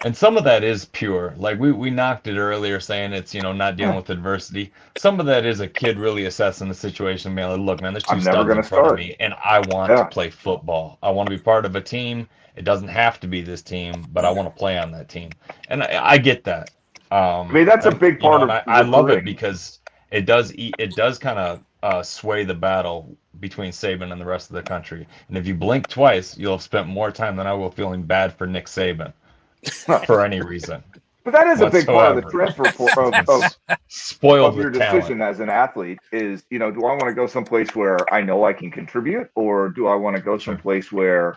B: and some of that is pure. Like we knocked it earlier saying it's, not dealing with adversity. Some of that is a kid really assessing the situation, man. Like, look, man, there's 2
D: I'm never
B: studs
D: going
B: in
D: to
B: front of
D: start.
B: me, and I want to
D: Yeah.
B: play football. I want to be part of a team. It doesn't have to be this team, but I want to play on that team. And I get that.
D: I mean, that's a big part
B: And
D: of
B: I love it
D: recruiting.
B: because it does kind of sway the battle between Saban and the rest of the country. And if you blink twice, you'll have spent more time than I will feeling bad for Nick Saban for any reason
D: But that is a big part of the
B: whatsoever.
D: transfer
B: Spoiled
D: of your
B: with talent.
D: decision as an athlete is, do I want to go someplace where I know I can contribute, or do I want to go
B: Sure.
D: someplace where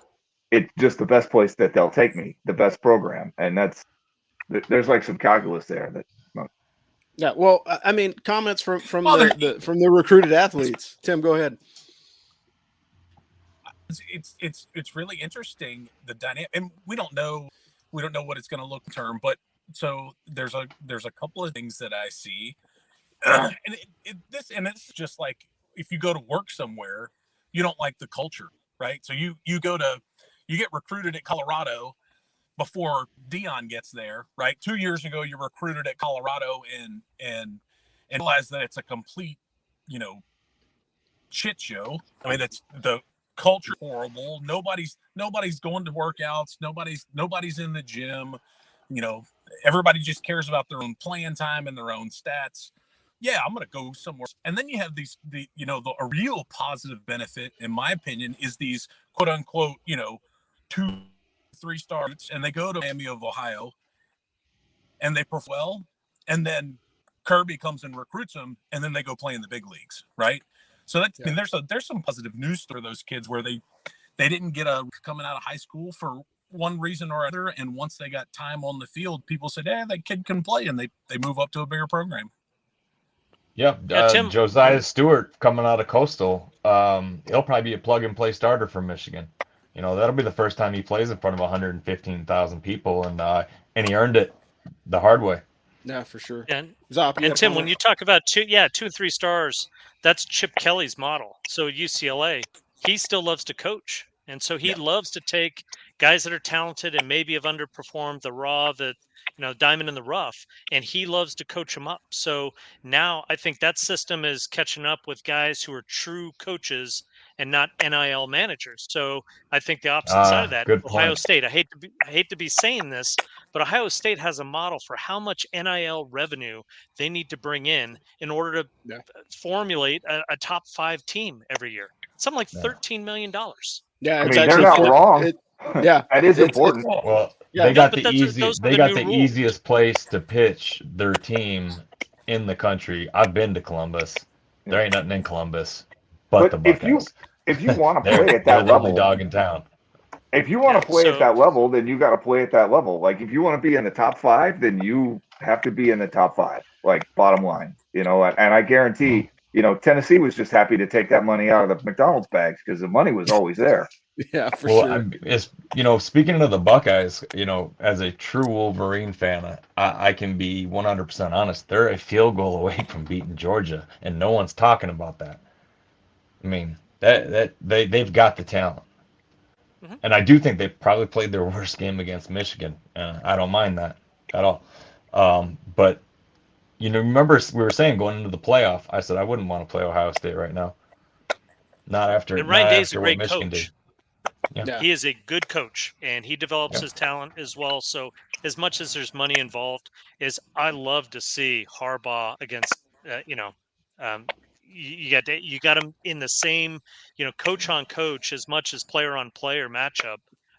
D: it's just the best place that they'll take me, the best program? And there's like some calculus there that.
C: Yeah. Well, I mean, comments from
F: Well,
C: the recruited athletes. Tim, go ahead.
F: It's really interesting, the dynamic, and we don't know what it's going to look term, but so there's a couple of things that I see, and this is just like if you go to work somewhere, you don't like the culture, right? So you get recruited at Colorado before Dion gets there, right? 2 years ago, you recruited at Colorado and realize that it's a complete, shit show. I mean, it's the culture horrible. Nobody's going to workouts. Nobody's in the gym. Everybody just cares about their own playing time and their own stats. Yeah, I'm going to go somewhere. And then you have a real positive benefit, in my opinion, is these quote unquote, 2-3 stars, and they go to Miami of Ohio and they perform well. And then Kirby comes and recruits them, and then they go play in the big leagues. Right. So I mean, there's some positive news for those kids where they didn't get coming out of high school for one reason or other, and once they got time on the field, people said, that kid can play, and they move up to a bigger program.
B: Yeah,
E: Tim,
B: Josiah Stewart coming out of Coastal, he'll probably be a plug-and-play starter for Michigan. That'll be the first time he plays in front of 115,000 people, and he earned it the hard way.
C: Yeah, for sure.
E: And
C: Zop,
E: Tim, when you talk about 2 and 3 stars, that's Chip Kelly's model. So UCLA, he still loves to coach. And so he loves to take guys that are talented and maybe have underperformed the diamond in the rough, and he loves to coach them up. So now I think that system is catching up with guys who are true coaches and not NIL managers. So I think the opposite side of that,
B: Good
E: Ohio
B: point.
E: State, I hate to be saying this, but Ohio State has a model for how much NIL revenue they need to bring in order to formulate a top 5 team every year. Something like $13 million.
C: Yeah,
D: I
C: it's
D: mean, they're
C: actually
D: not
C: flipped.
D: wrong. That is
C: it's-
D: important.
B: Well,
C: Yeah,
B: they got
E: but
B: the
E: those are
B: they
E: the
B: got
E: new
B: the
E: rules.
B: easiest place to pitch their team in the country. I've been to Columbus. There ain't nothing in Columbus but the Buckeyes.
D: if you want to
B: They're
D: play at
B: they're
D: that
B: the only
D: level,
B: dog in town.
D: if you want to play at that level, then you got to play at that level. Like if you want to be in the top 5, then you have to be in the top 5. Like bottom line, and I guarantee, Tennessee was just happy to take that money out of the McDonald's bags because the money was always there.
C: Yeah, for
B: Well,
C: sure.
B: speaking of the Buckeyes, as a true Wolverine fan, I can be 100% honest. They're a field goal away from beating Georgia, and no one's talking about that. I mean, they've got the talent.
E: Mhm.
B: And I do think they probably played their worst game against Michigan. I don't mind that at all. But remember we were saying going into the playoff, I said I wouldn't want to play Ohio State right now. Not after
E: And Ryan Day's a
B: what
E: great
B: Michigan
E: coach.
B: did. Yeah.
E: He is a good coach, and he develops his talent as well. So as much as there's money involved, I love to see Harbaugh against you got him in the same coach on coach as much as player on player matchup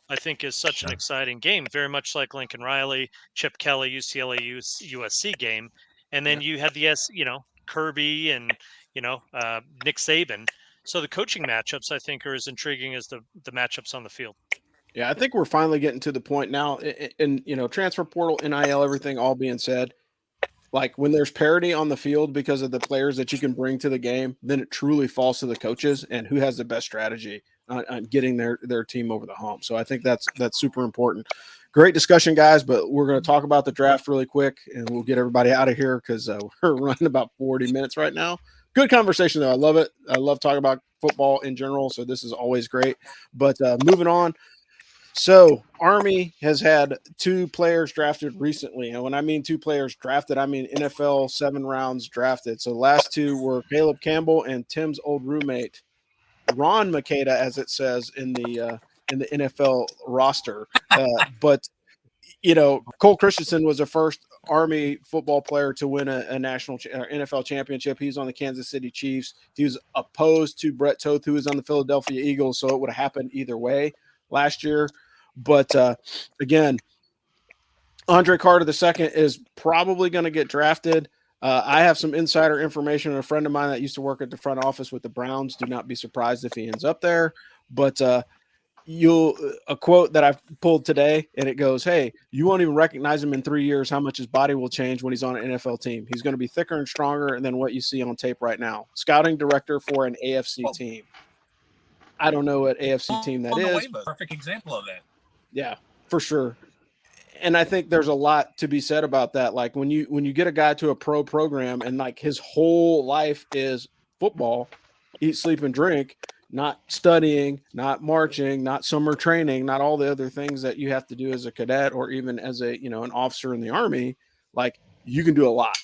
E: I think is such an exciting game, very much like Lincoln Riley, Chip Kelly, UCLA USC game. And then you had the Kirby and Nick Saban. So the coaching matchups I think are as intriguing as the matchups on the field.
C: Yeah, I think we're finally getting to the point now, and transfer portal, NIL, everything all being said. Like when there's parity on the field because of the players that you can bring to the game, then it truly falls to the coaches and who has the best strategy on getting their team over the hump. So I think that's super important. Great discussion, guys, but we're going to talk about the draft really quick and we'll get everybody out of here because we're running about 40 minutes right now. Good conversation, though. I love it. I love talking about football in general, so this is always great. But moving on. So Army has had 2 players drafted recently. And when I mean 2 players drafted, I mean NFL 7 rounds drafted. So the last 2 were Caleb Campbell and Tim's old roommate, Ron Makeda, as it says in the NFL roster. But Cole Christensen was the first Army football player to win a national NFL championship. He's on the Kansas City Chiefs. He was opposed to Brett Toth, who was on the Philadelphia Eagles. So it would have happened either way last year. But again, Andre Carter II is probably going to get drafted. I have some insider information. A friend of mine that used to work at the front office with the Browns. Do not be surprised if he ends up there. But a quote that I pulled today, and it goes, "Hey, you won't even recognize him in 3 years. How much his body will change when he's on an NFL team. He's going to be thicker and stronger than what you see on tape right now." Scouting director for an AFC team. I don't know what AFC team that is.
F: Perfect example of that.
C: Yeah, for sure. And I think there's a lot to be said about that. Like when you get a guy to a pro program and like his whole life is football, eat, sleep, and drink, not studying, not marching, not summer training, not all the other things that you have to do as a cadet or even as a an officer in the Army, like you can do a lot.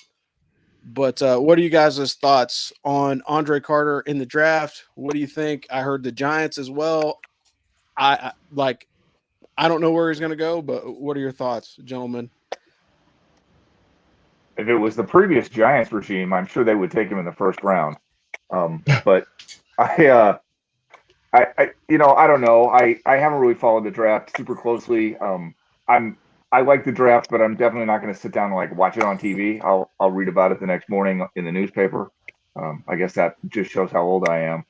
C: But what are you guys' thoughts on Andre Carter in the draft? What do you think? I heard the Giants as well. I don't know where he's going to go, but what are your thoughts, gentlemen?
D: If it was the previous Giants regime, I'm sure they would take him in the first round. But I don't know. I haven't really followed the draft super closely. I like the draft, but I'm definitely not going to sit down and like watch it on TV. I'll read about it the next morning in the newspaper. I guess that just shows how old I am.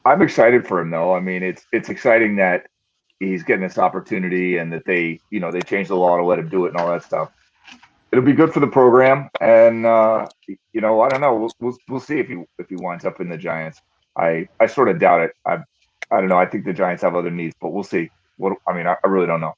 D: I'm excited for him though. I mean, it's exciting that he's getting this opportunity and that they changed the law to let him do it and all that stuff. It'll be good for the program, and I don't know. We'll see if he winds up in the Giants. I sort of doubt it. I don't know. I think the Giants have other needs, but we'll see. I really don't know.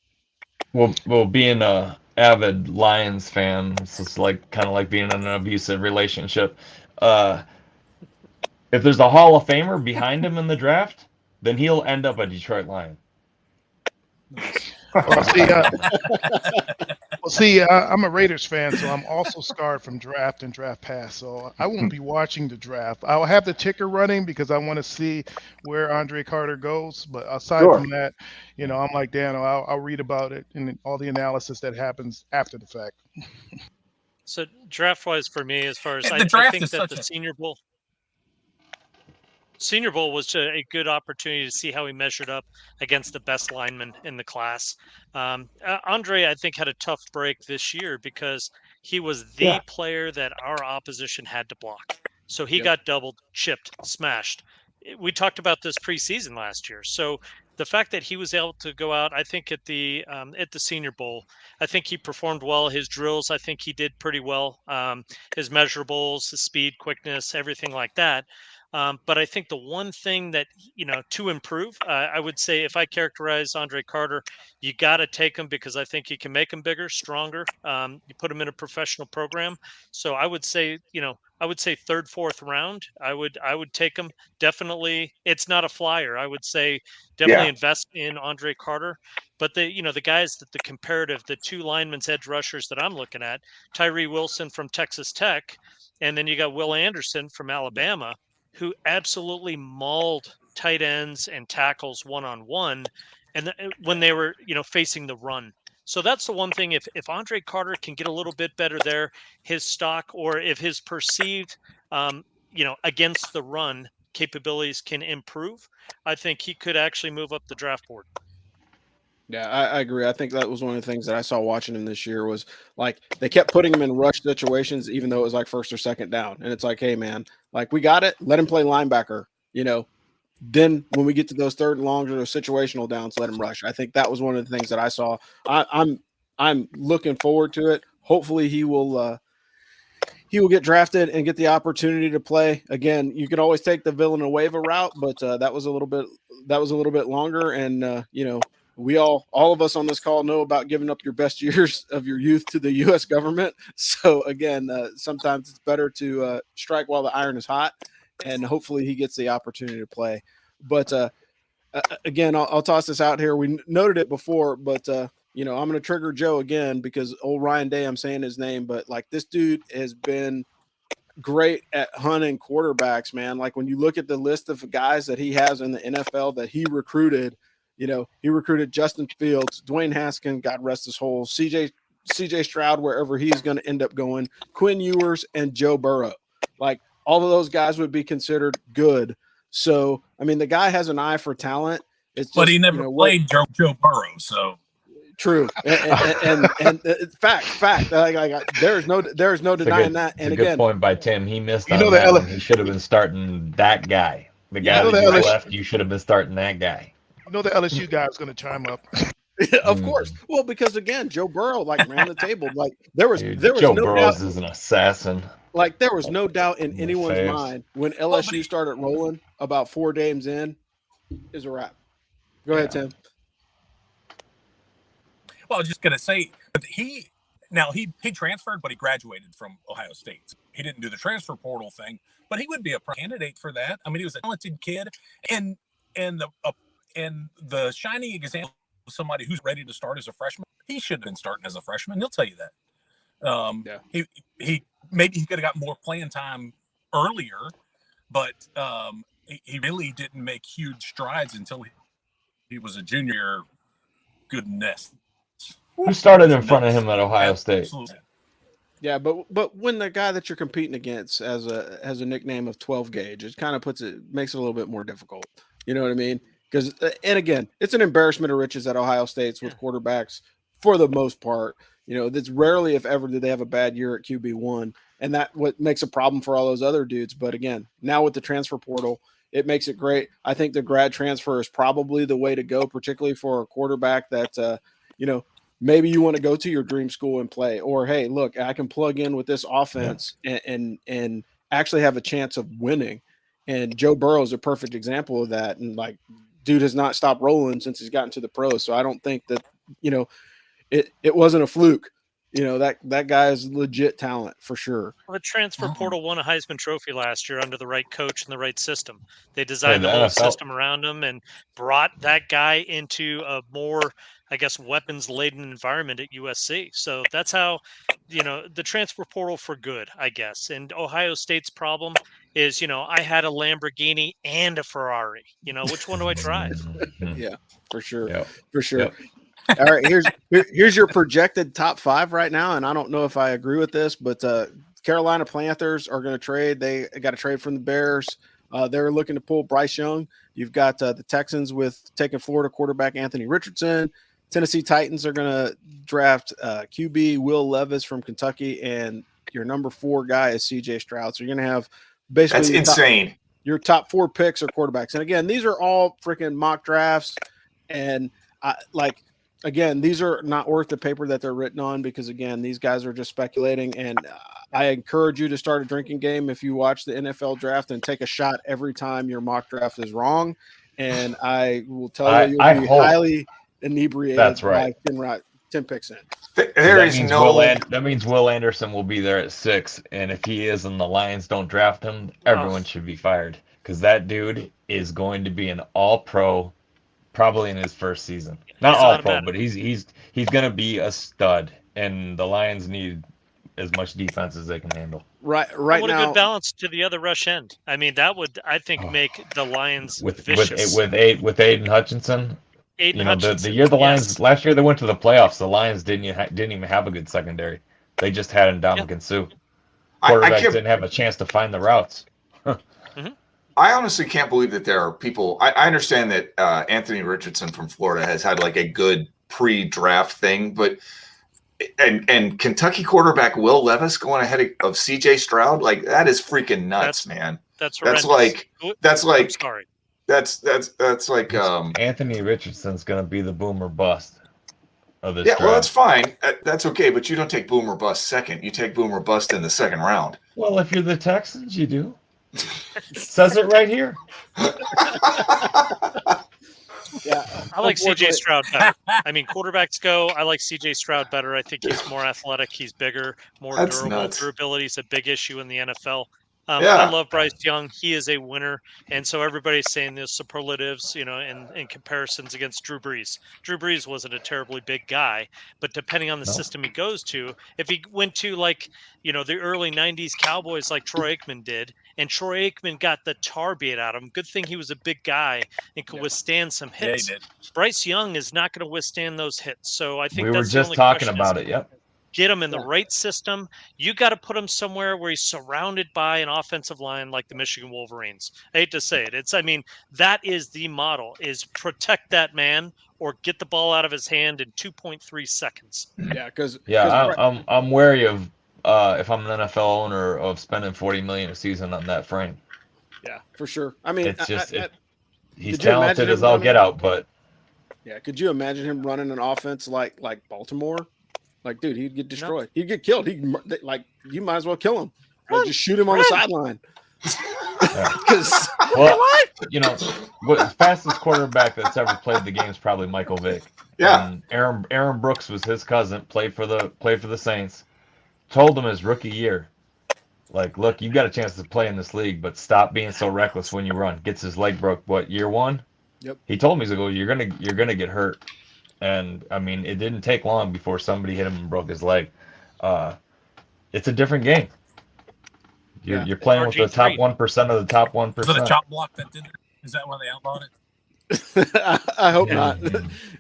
B: Well, being a avid Lions fan, it's just kind of like being in an abusive relationship. If there's a Hall of Famer behind him in the draft, then he'll end up a Detroit Lion.
G: I'm a Raiders fan, so I'm also scarred from draft and draft pass. So I won't be watching the draft. I'll have the ticker running because I want to see where Andre Carter goes. But aside from that, I'm like Danno. I'll read about it and all the analysis that happens after the fact.
E: So draft-wise for me, as far as
F: The
E: I
F: draft
E: think
F: is
E: that
F: such
E: the Senior Bowl was a good opportunity to see how he measured up against the best linemen in the class. Andre, I think, had a tough break this year because he was the player that our opposition had to block. So he got doubled, chipped, smashed. We talked about this preseason last year. So the fact that he was able to go out, I think at the Senior Bowl, I think he performed well. His drills, I think he did pretty well. His measurables, his speed, quickness, everything like that. But I think the one thing that, to improve, I would say if I characterize Andre Carter, you got to take him because I think you can make him bigger, stronger. You put him in a professional program. So I would say, third, fourth round. I would take him. Definitely. It's not a flyer. I would say definitely invest in Andre Carter. But the guys the comparative, the 2 linemen's edge rushers that I'm looking at, Tyree Wilson from Texas Tech, and then you got Will Anderson from Alabama, who absolutely mauled tight ends and tackles one-on-one, and when they were, facing the run. So that's the one thing. If Andre Carter can get a little bit better there, his stock, or if his perceived, against the run capabilities can improve, I think he could actually move up the draft board.
C: Yeah, I agree. I think that was one of the things that I saw watching him this year was like they kept putting him in rush situations, even though it was like first or second down. And it's like, hey, man, like we got it. Let him play linebacker. Then when we get to those third and longs or those situational downs, let him rush. I think that was one of the things that I saw. I'm looking forward to it. Hopefully he will get drafted and get the opportunity to play again. You could always take the Villanueva route, but that was a little bit longer. And we all of us on this call know about giving up your best years of your youth to the U.S. government. So again, sometimes it's better to strike while the iron is hot, and hopefully he gets the opportunity to play. But again, I'll toss this out here. We noted it before, but I'm going to trigger Joe again because old Ryan Day, I'm saying his name, but like this dude has been great at hunting quarterbacks, man. Like when you look at the list of guys that he has in the NFL that he recruited, he recruited Justin Fields, Dwayne Haskins, God rest his soul, CJ Stroud, wherever he's going to end up going, Quinn Ewers, and Joe Burrow. Like all of those guys would be considered good. So, I mean, the guy has an eye for talent. It's just,
F: but he never played Joe Burrow, so
C: true. And fact. There's no denying that. And
B: again, good point by Tim. He missed on that one. He should have been starting that guy. The guy that left, you should have been starting that guy.
G: I know the LSU guy is going to chime up.
C: Of course. Well, because again, Joe Burrow ran the table. Like there was
B: Joe
C: no
B: Burrows
C: doubt,
B: is an assassin.
C: Like there was no doubt in anyone's mind when LSU started rolling about 4 games in, is a wrap. Go ahead, Tim.
F: Well, I was just gonna say, he transferred, but he graduated from Ohio State. He didn't do the transfer portal thing, but he would be a candidate for that. I mean, he was a talented kid, and the shining example of somebody who's ready to start as a freshman. He should have been starting as a freshman. He'll tell you that. He maybe he could have got more playing time earlier, but he really didn't make huge strides until he was a junior. Goodness.
B: Who started in front of him at Ohio State?
F: Absolutely.
C: Yeah, but when the guy that you're competing against has a nickname of 12 gauge, it kind of makes it a little bit more difficult. You know what I mean? Because and again, it's an embarrassment of riches at Ohio State's with quarterbacks for the most part. That's rarely, if ever, do they have a bad year at QB1, and that what makes a problem for all those other dudes. But again, now with the transfer portal, it makes it great. I think the grad transfer is probably the way to go, particularly for a quarterback that maybe you want to go to your dream school and play, or hey, look, I can plug in with this offense and actually have a chance of winning. And Joe Burrow is a perfect example of that. And dude has not stopped rolling since he's gotten to the pros. So I don't think that it wasn't a fluke. That guy is legit talent for sure.
E: The transfer portal won a Heisman Trophy last year under the right coach and the right system. They designed the whole system around him and brought that guy into a more, I guess, weapons-laden environment at USC. So that's how, the transfer portal for good, I guess. And Ohio State's problem is, I had a Lamborghini and a Ferrari. Which one do I drive?
C: Yeah, for sure.
B: Yep.
C: For sure.
B: Yep.
C: All right, here's your projected top 5 right now, and I don't know if I agree with this, but Carolina Panthers are going to trade. They got a trade from the Bears. They're looking to pull Bryce Young. You've got the Texans with taking Florida quarterback Anthony Richardson. Tennessee Titans are going to draft QB Will Levis from Kentucky, and your number 4 guy is CJ Stroud. So you're going to have basically
H: that's insane.
C: Your top 4 picks are quarterbacks, and again, these are all freaking mock drafts, and again, these are not worth the paper that they're written on because, again, these guys are just speculating. And I encourage you to start a drinking game if you watch the NFL draft and take a shot every time your mock draft is wrong. And I will tell you'll be highly inebriated.
B: That's right.
C: By 10 picks in.
B: That means Will Anderson will be there at 6. And if he is and the Lions don't draft him, everyone should be fired because that dude is going to be an all-pro probably in his first season. Not all pro, but he's going to be a stud, and the Lions need as much defense as they can handle.
C: Right
E: what
C: now,
E: a good balance to the other rush end. I mean, that would, I think, make the Lions vicious.
B: With Aiden Hutchinson. The year the Lions last year they went to the playoffs. The Lions didn't even have a good secondary. They just had Ndamukong Suh. Quarterbacks didn't have a chance to find the routes.
H: I honestly can't believe that there are people. I understand that Anthony Richardson from Florida has had a good pre-draft thing, but and Kentucky quarterback Will Levis going ahead of CJ Stroud, like that is freaking nuts, man.
E: That's
H: That's
E: horrendous.
H: like
E: I'm sorry.
H: That's like
B: Anthony Richardson's going to be the boomer bust of this
H: yeah,
B: draft.
H: well, that's fine. That's okay, but you don't take boomer bust second. You take boomer bust in the second round.
B: Well, if you're the Texans, you do. Says it right here.
C: Yeah,
E: I like CJ Stroud better. I mean, quarterbacks go. I like CJ Stroud better. I think he's more athletic. He's bigger, more
H: That's
E: durable.
H: nuts.
E: Durability is a big issue in the NFL.
H: Yeah.
E: I love Bryce Young. He is a winner. And so everybody's saying those superlatives, and comparisons against Drew Brees. Drew Brees wasn't a terribly big guy, but depending on the system he goes to, if he went to the early 90s Cowboys like Troy Aikman did, and Troy Aikman got the tar beat out of him, good thing he was a big guy and could withstand some hits.
F: Yeah, he did.
E: Bryce Young is not going to withstand those hits. So I think
B: We were
E: that's the
B: just
E: only
B: talking
E: question
B: about
E: is,
B: it. Yep.
E: get him in the right system. You got to put him somewhere where he's surrounded by an offensive line like the Michigan Wolverines. I hate to say it. That is the model, is protect that man or get the ball out of his hand in 2.3 seconds.
C: Yeah, because
B: I'm wary of if I'm an NFL owner of spending $40 million a season on that frame.
C: Yeah, for sure. I mean,
B: It's just he's
C: could you imagine
B: talented
C: him
B: as all
C: running?
B: get out, but
C: Yeah, could you imagine him running an offense like Baltimore? Like, dude, he'd get destroyed. He'd get killed. You might as well kill him. Like, just shoot him on the sideline.
B: Fastest quarterback that's ever played the game is probably Michael Vick.
H: Yeah.
B: And Aaron Brooks was his cousin. Played for the Saints. Told him his rookie year, like, look, you got a chance to play in this league, but stop being so reckless when you run. Gets his leg broke. What, year one?
C: Yep.
B: He told me, he's like, you're gonna get hurt. And I mean, it didn't take long before somebody hit him and broke his leg. It's a different game. You're playing with the top 1% of the top 1%.
F: Was it a chop block that did it? Is that why they outlawed it?
C: I hope not.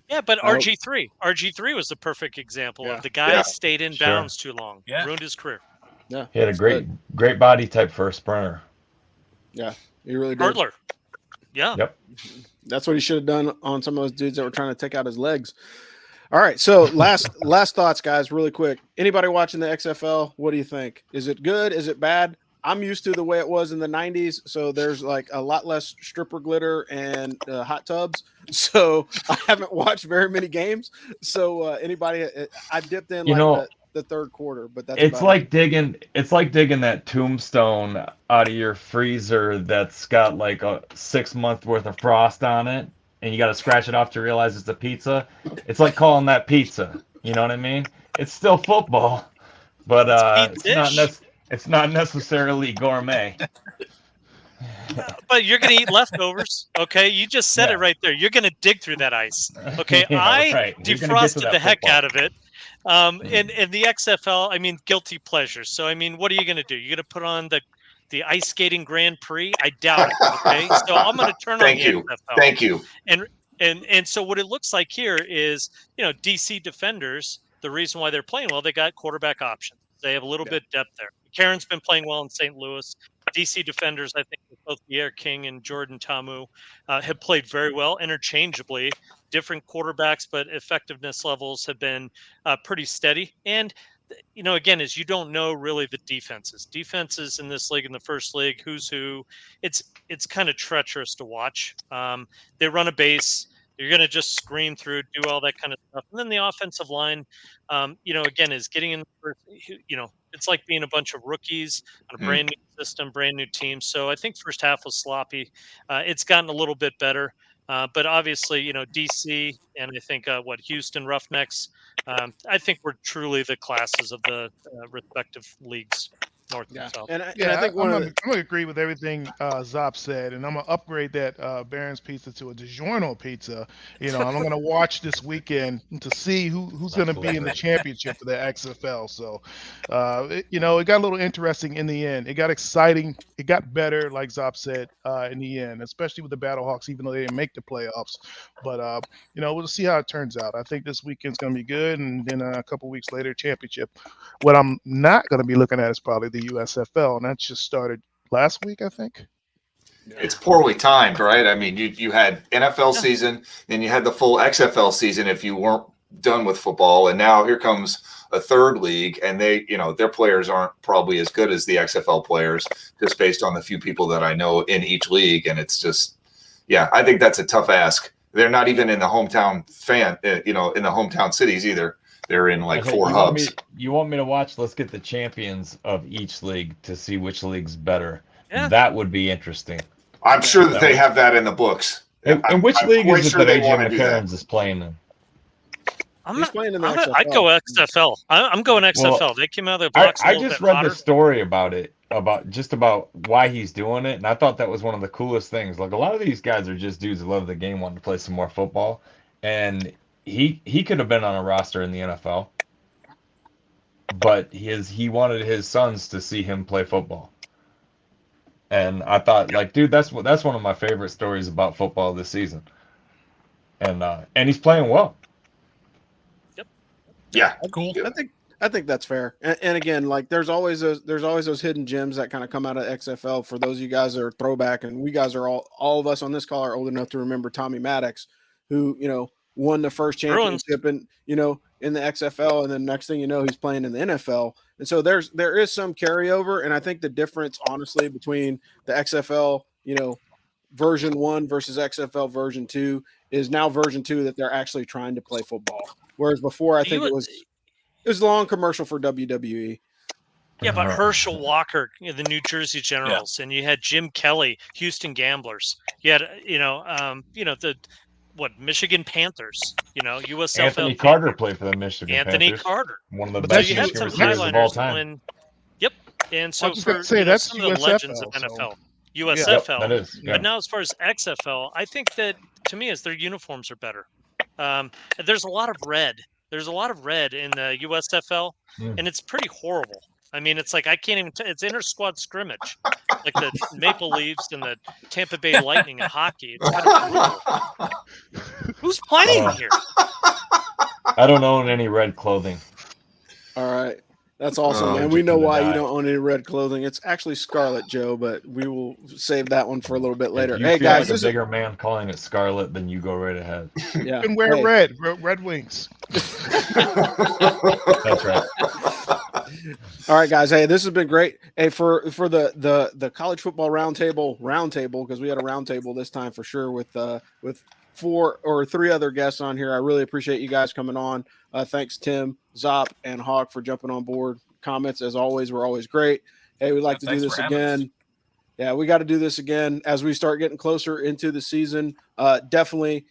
E: Yeah, but RG3 was the perfect example of the guy stayed in bounds too long.
F: Yeah.
E: Ruined his career.
C: Yeah,
B: He had a great body type for a sprinter.
C: Yeah, he really did.
E: Hurdler. Yeah.
B: Yep.
C: That's what he should have done on some of those dudes that were trying to take out his legs. All right, so last thoughts, guys, really quick. Anybody watching the XFL? What do you think? Is it good? Is it bad? I'm used to the way it was in the 90s, so there's like a lot less stripper glitter and hot tubs. So I haven't watched very many games. So anybody, I dipped in the third quarter, but that's
B: it's like digging that tombstone out of your freezer that's got like a 6 month worth of frost on it, and you got to scratch it off to realize it's a pizza. It's like calling that pizza. You know what I mean? It's still football, but it's not necessarily gourmet.
E: But you're going to eat leftovers, okay? You just said it right there. You're going to dig through that ice, okay? I defrosted the heck out of it. In the XFL, I mean, guilty pleasures. So, I mean, what are you going to do? You're going to put on the ice skating Grand Prix? I doubt it, okay? So I'm going to turn on the XFL.
H: Thank you.
E: And so what it looks like here is, DC defenders, the reason why they're playing well, they got quarterback options. They have a little bit of depth there. Karen's been playing well in St. Louis. DC defenders, I think, both Pierre King and Jordan Tamu have played very well interchangeably. Different quarterbacks, but effectiveness levels have been pretty steady. And, again, as you don't know really the defenses. Defenses in this league, in the first league, who's who. It's kind of treacherous to watch. They run a base. You're going to just scream through, do all that kind of stuff. And then the offensive line, again, is getting in the first, it's like being a bunch of rookies on a brand new system, brand new team. So I think first half was sloppy. It's gotten a little bit better. But obviously, DC and I think Houston Roughnecks, I think we're truly the classes of the respective leagues. North and South.
G: And I think I'm going to agree with everything Zop said, and I'm going to upgrade that Barron's pizza to a DiGiorno pizza. I'm going to watch this weekend to see who's going to be in the championship for the XFL. So, it got a little interesting in the end. It got exciting. It got better, like Zop said, in the end, especially with the Battlehawks, even though they didn't make the playoffs. But, we'll see how it turns out. I think this weekend's going to be good, and then a couple weeks later, championship. What I'm not going to be looking at is probably the USFL, and that just started last week, I think.
H: It's poorly timed, right? I mean, you had NFL season, then you had the full XFL season if you weren't done with football. And now here comes a third league, and they, their players aren't probably as good as the XFL players, just based on the few people that I know in each league. And it's just, I think that's a tough ask. They're not even in the hometown in the hometown cities either. They're in like four hubs.
B: You want me to watch? Let's get the champions of each league to see which league's better.
E: Yeah.
B: That would be interesting.
H: I'm sure that they have that in the books.
B: And which league is it that AJ McCarron's is playing in?
C: He's playing in the XFL.
E: I'd go XFL. I'm going XFL.
B: Well,
E: they came out of their blocks.
B: I just read the story about it, about why he's doing it, and I thought that was one of the coolest things. Like, a lot of these guys are just dudes who love the game, wanting to play some more football, and he could have been on a roster in the NFL, but he wanted his sons to see him play football. And I thought, like, dude, that's one of my favorite stories about football this season. And he's playing well.
E: Yep.
H: Yeah.
F: Cool.
C: I think that's fair. And again, like, there's always those hidden gems that kind of come out of XFL. For those of you guys that are throwback, and we guys are all of us on this call are old enough to remember Tommy Maddox, who won the first championship in the XFL, and then next thing you know, he's playing in the NFL. And so there is some carryover, and I think the difference, honestly, between the XFL, version 1 versus XFL version 2 is now version 2 that they're actually trying to play football. Whereas before, I think it was a long commercial for WWE.
E: Yeah, but Herschel Walker, the New Jersey Generals, and you had Jim Kelly, Houston Gamblers. You had, Michigan Panthers, USFL.
B: Anthony Carter played for the Michigan
E: Anthony
B: Panthers.
E: Carter.
B: One of the
C: But
B: best
E: you had some
B: receivers of all
E: highlighters
B: time.
E: Yep. And so for
G: that's
E: some of the legends of NFL, USFL.
B: Yep, that is. Yeah.
E: But now as far as XFL, I think that, to me, is their uniforms are better. There's a lot of red. There's a lot of red in the USFL, and it's pretty horrible. I mean, it's like I can't even. It's inter-squad scrimmage, like the Maple Leafs and the Tampa Bay Lightning in hockey. It's kind of brutal. Who's playing here?
B: I don't own any red clothing.
C: All right. That's awesome, man. We know why you don't own any red clothing. It's actually Scarlet, Joe, but we will save that one for a little bit later.
B: If you
C: hey,
B: feel
C: guys.
B: like a bigger man calling it Scarlet, then you go right ahead.
C: Yeah.
G: You can wear Red Wings.
B: That's right.
C: All right, guys. Hey, this has been great. Hey, for the college football roundtable, because we had a roundtable this time for sure with 4 or 3 other guests on here. I really appreciate you guys coming on. Thanks, Tim, Zop, and Hawk, for jumping on board. Comments, as always, were always great. Hey, we'd like to do this again. Yeah, we got to do this again as we start getting closer into the season. Definitely,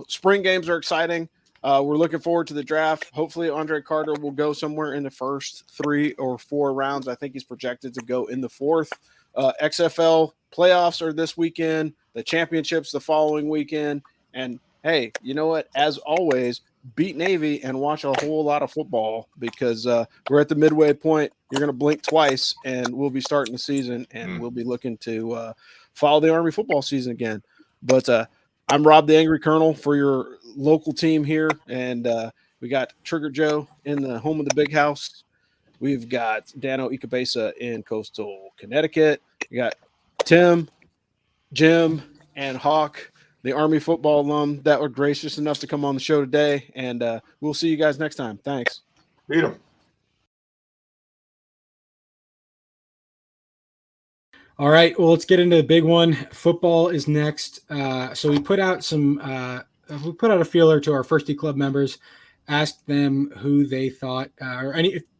C: spring games are exciting. We're looking forward to the draft. Hopefully, Andre Carter will go somewhere in the first 3 or 4 rounds. I think he's projected to go in the 4th. XFL playoffs are this weekend. The championships the following weekend. And, hey, you know what? As always, beat Navy and watch a whole lot of football, because we're at the midway point. You're going to blink twice, and we'll be starting the season, and we'll be looking to follow the Army football season again. But I'm Rob the Angry Colonel for your local team here, and we got Trigger Joe in the home of the big house. We've got Danno Ikebesa in coastal Connecticut. We got Tim, Jim, and Hawk, the Army football alum that were gracious enough to come on the show today. And we'll see you guys next time. Thanks.
H: Beat them.
I: All right. Well, let's get into the big one. Football is next. So we put out a feeler to our Firsty Club members, asked them who they thought,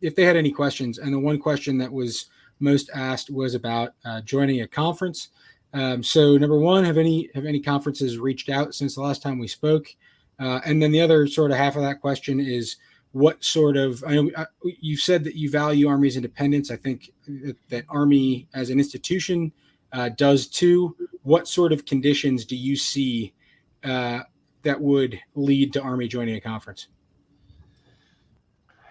I: if they had any questions. And the one question that was most asked was about joining a conference. So number one, have any conferences reached out since the last time we spoke? And then the other sort of half of that question is, what sort of, I know you said that you value Army's independence. I think that Army as an institution does too. What sort of conditions do you see that would lead to Army joining a conference?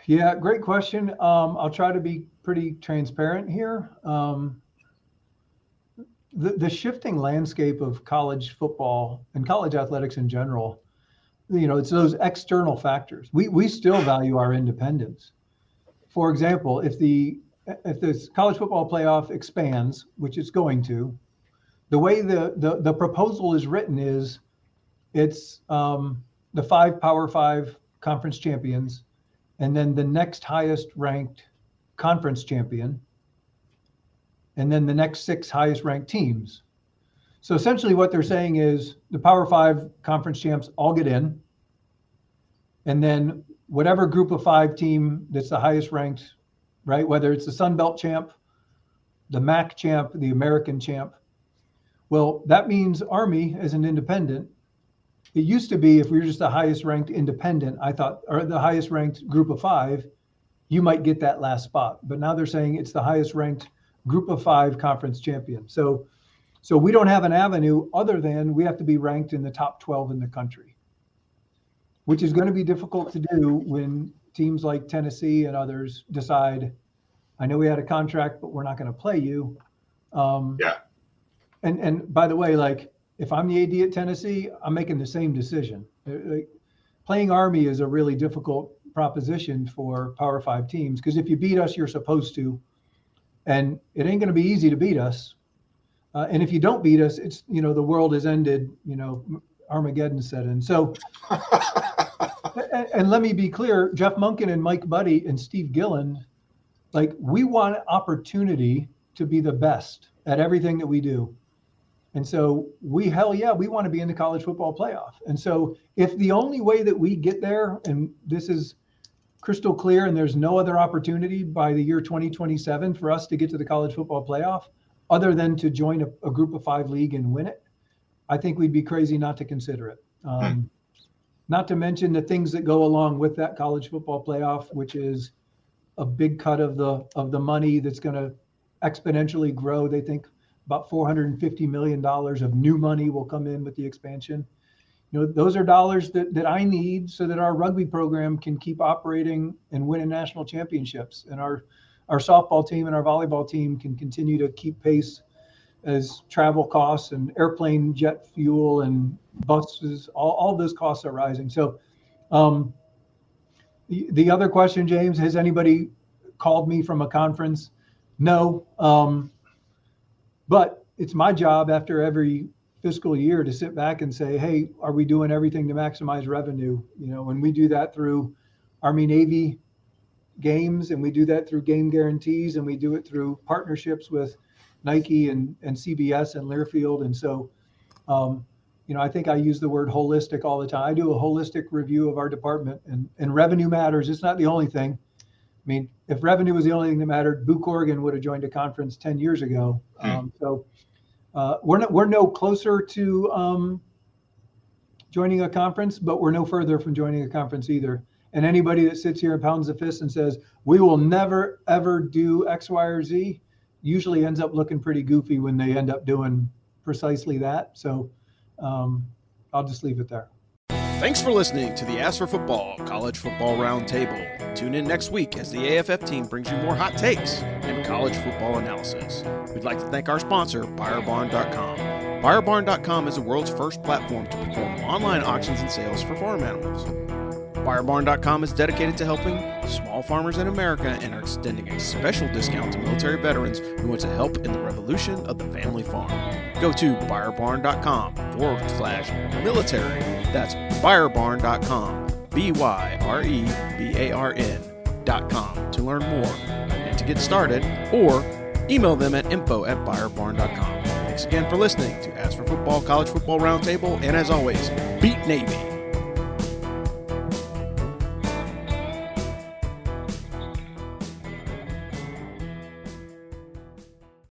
J: Yeah, great question. I'll try to be pretty transparent here. The shifting landscape of college football and college athletics in general, it's those external factors. We still value our independence. For example, if the college football playoff expands, which it's going to, the way the proposal is written is it's the 5 Power 5 conference champions, and then the next highest ranked conference champion, and then the next 6 highest ranked teams. So essentially what they're saying is the Power 5 conference champs all get in, and then whatever group of 5 team that's the highest ranked, right? Whether it's the Sun Belt champ, the MAC champ, the American champ. Well, that means Army as an independent. It used to be if we were just the highest ranked independent, I thought, or the highest ranked group of 5, you might get that last spot. But now they're saying it's the highest ranked group of 5 conference champion. So we don't have an avenue other than we have to be ranked in the top 12 in the country, which is going to be difficult to do when teams like Tennessee and others decide, I know we had a contract, but we're not going to play you.
H: Yeah.
J: And by the way, like if I'm the AD at Tennessee, I'm making the same decision. Like, playing Army is a really difficult proposition for Power 5 teams, because if you beat us, you're supposed to, and it ain't going to be easy to beat us. And if you don't beat us, it's, the world has ended, Armageddon set in. So, and let me be clear, Jeff Monken and Mike Buddy and Steve Gilland, like, we want opportunity to be the best at everything that we do. And so we want to be in the college football playoff. And so if the only way that we get there, and this is crystal clear, and there's no other opportunity by the year 2027 for us to get to the college football playoff, other than to join a group of 5 league and win it, I think we'd be crazy not to consider it. Not to mention the things that go along with that college football playoff, which is a big cut of the money that's going to exponentially grow. They think about $450 million of new money will come in with the expansion. Those are dollars that I need so that our rugby program can keep operating and winning national championships. And our softball team and our volleyball team can continue to keep pace as travel costs and airplane jet fuel and buses, all those costs are rising. So the other question, James, has anybody called me from a conference? No. But it's my job after every fiscal year to sit back and say, hey, are we doing everything to maximize revenue? And we do that through Army Navy games, and we do that through game guarantees, and we do it through partnerships with Nike and CBS and Learfield. And so, I think I use the word holistic all the time. I do a holistic review of our department, and revenue matters. It's not the only thing. I mean, if revenue was the only thing that mattered, Boo Corrigan would have joined a conference 10 years ago. So we're no closer to joining a conference, but we're no further from joining a conference either. And anybody that sits here and pounds the fist and says, we will never, ever do X, Y, or Z, usually ends up looking pretty goofy when they end up doing precisely that. So I'll just leave it there.
C: Thanks for listening to the Ask for Football College Football Roundtable. Tune in next week as the AFF team brings you more hot takes and college football analysis. We'd like to thank our sponsor, BuyerBarn.com. BuyerBarn.com is the world's first platform to perform online auctions and sales for farm animals. BuyerBarn.com is dedicated to helping small farmers in America and are extending a special discount to military veterans who want to help in the revolution of the family farm. Go to BuyerBarn.com/military. That's BuyerBarn.com, BYREBARN.com to learn more and to get started, or email them at info@BuyerBarn.com. Thanks again for listening to Ask for Football College Football Roundtable, and as always, beat Navy.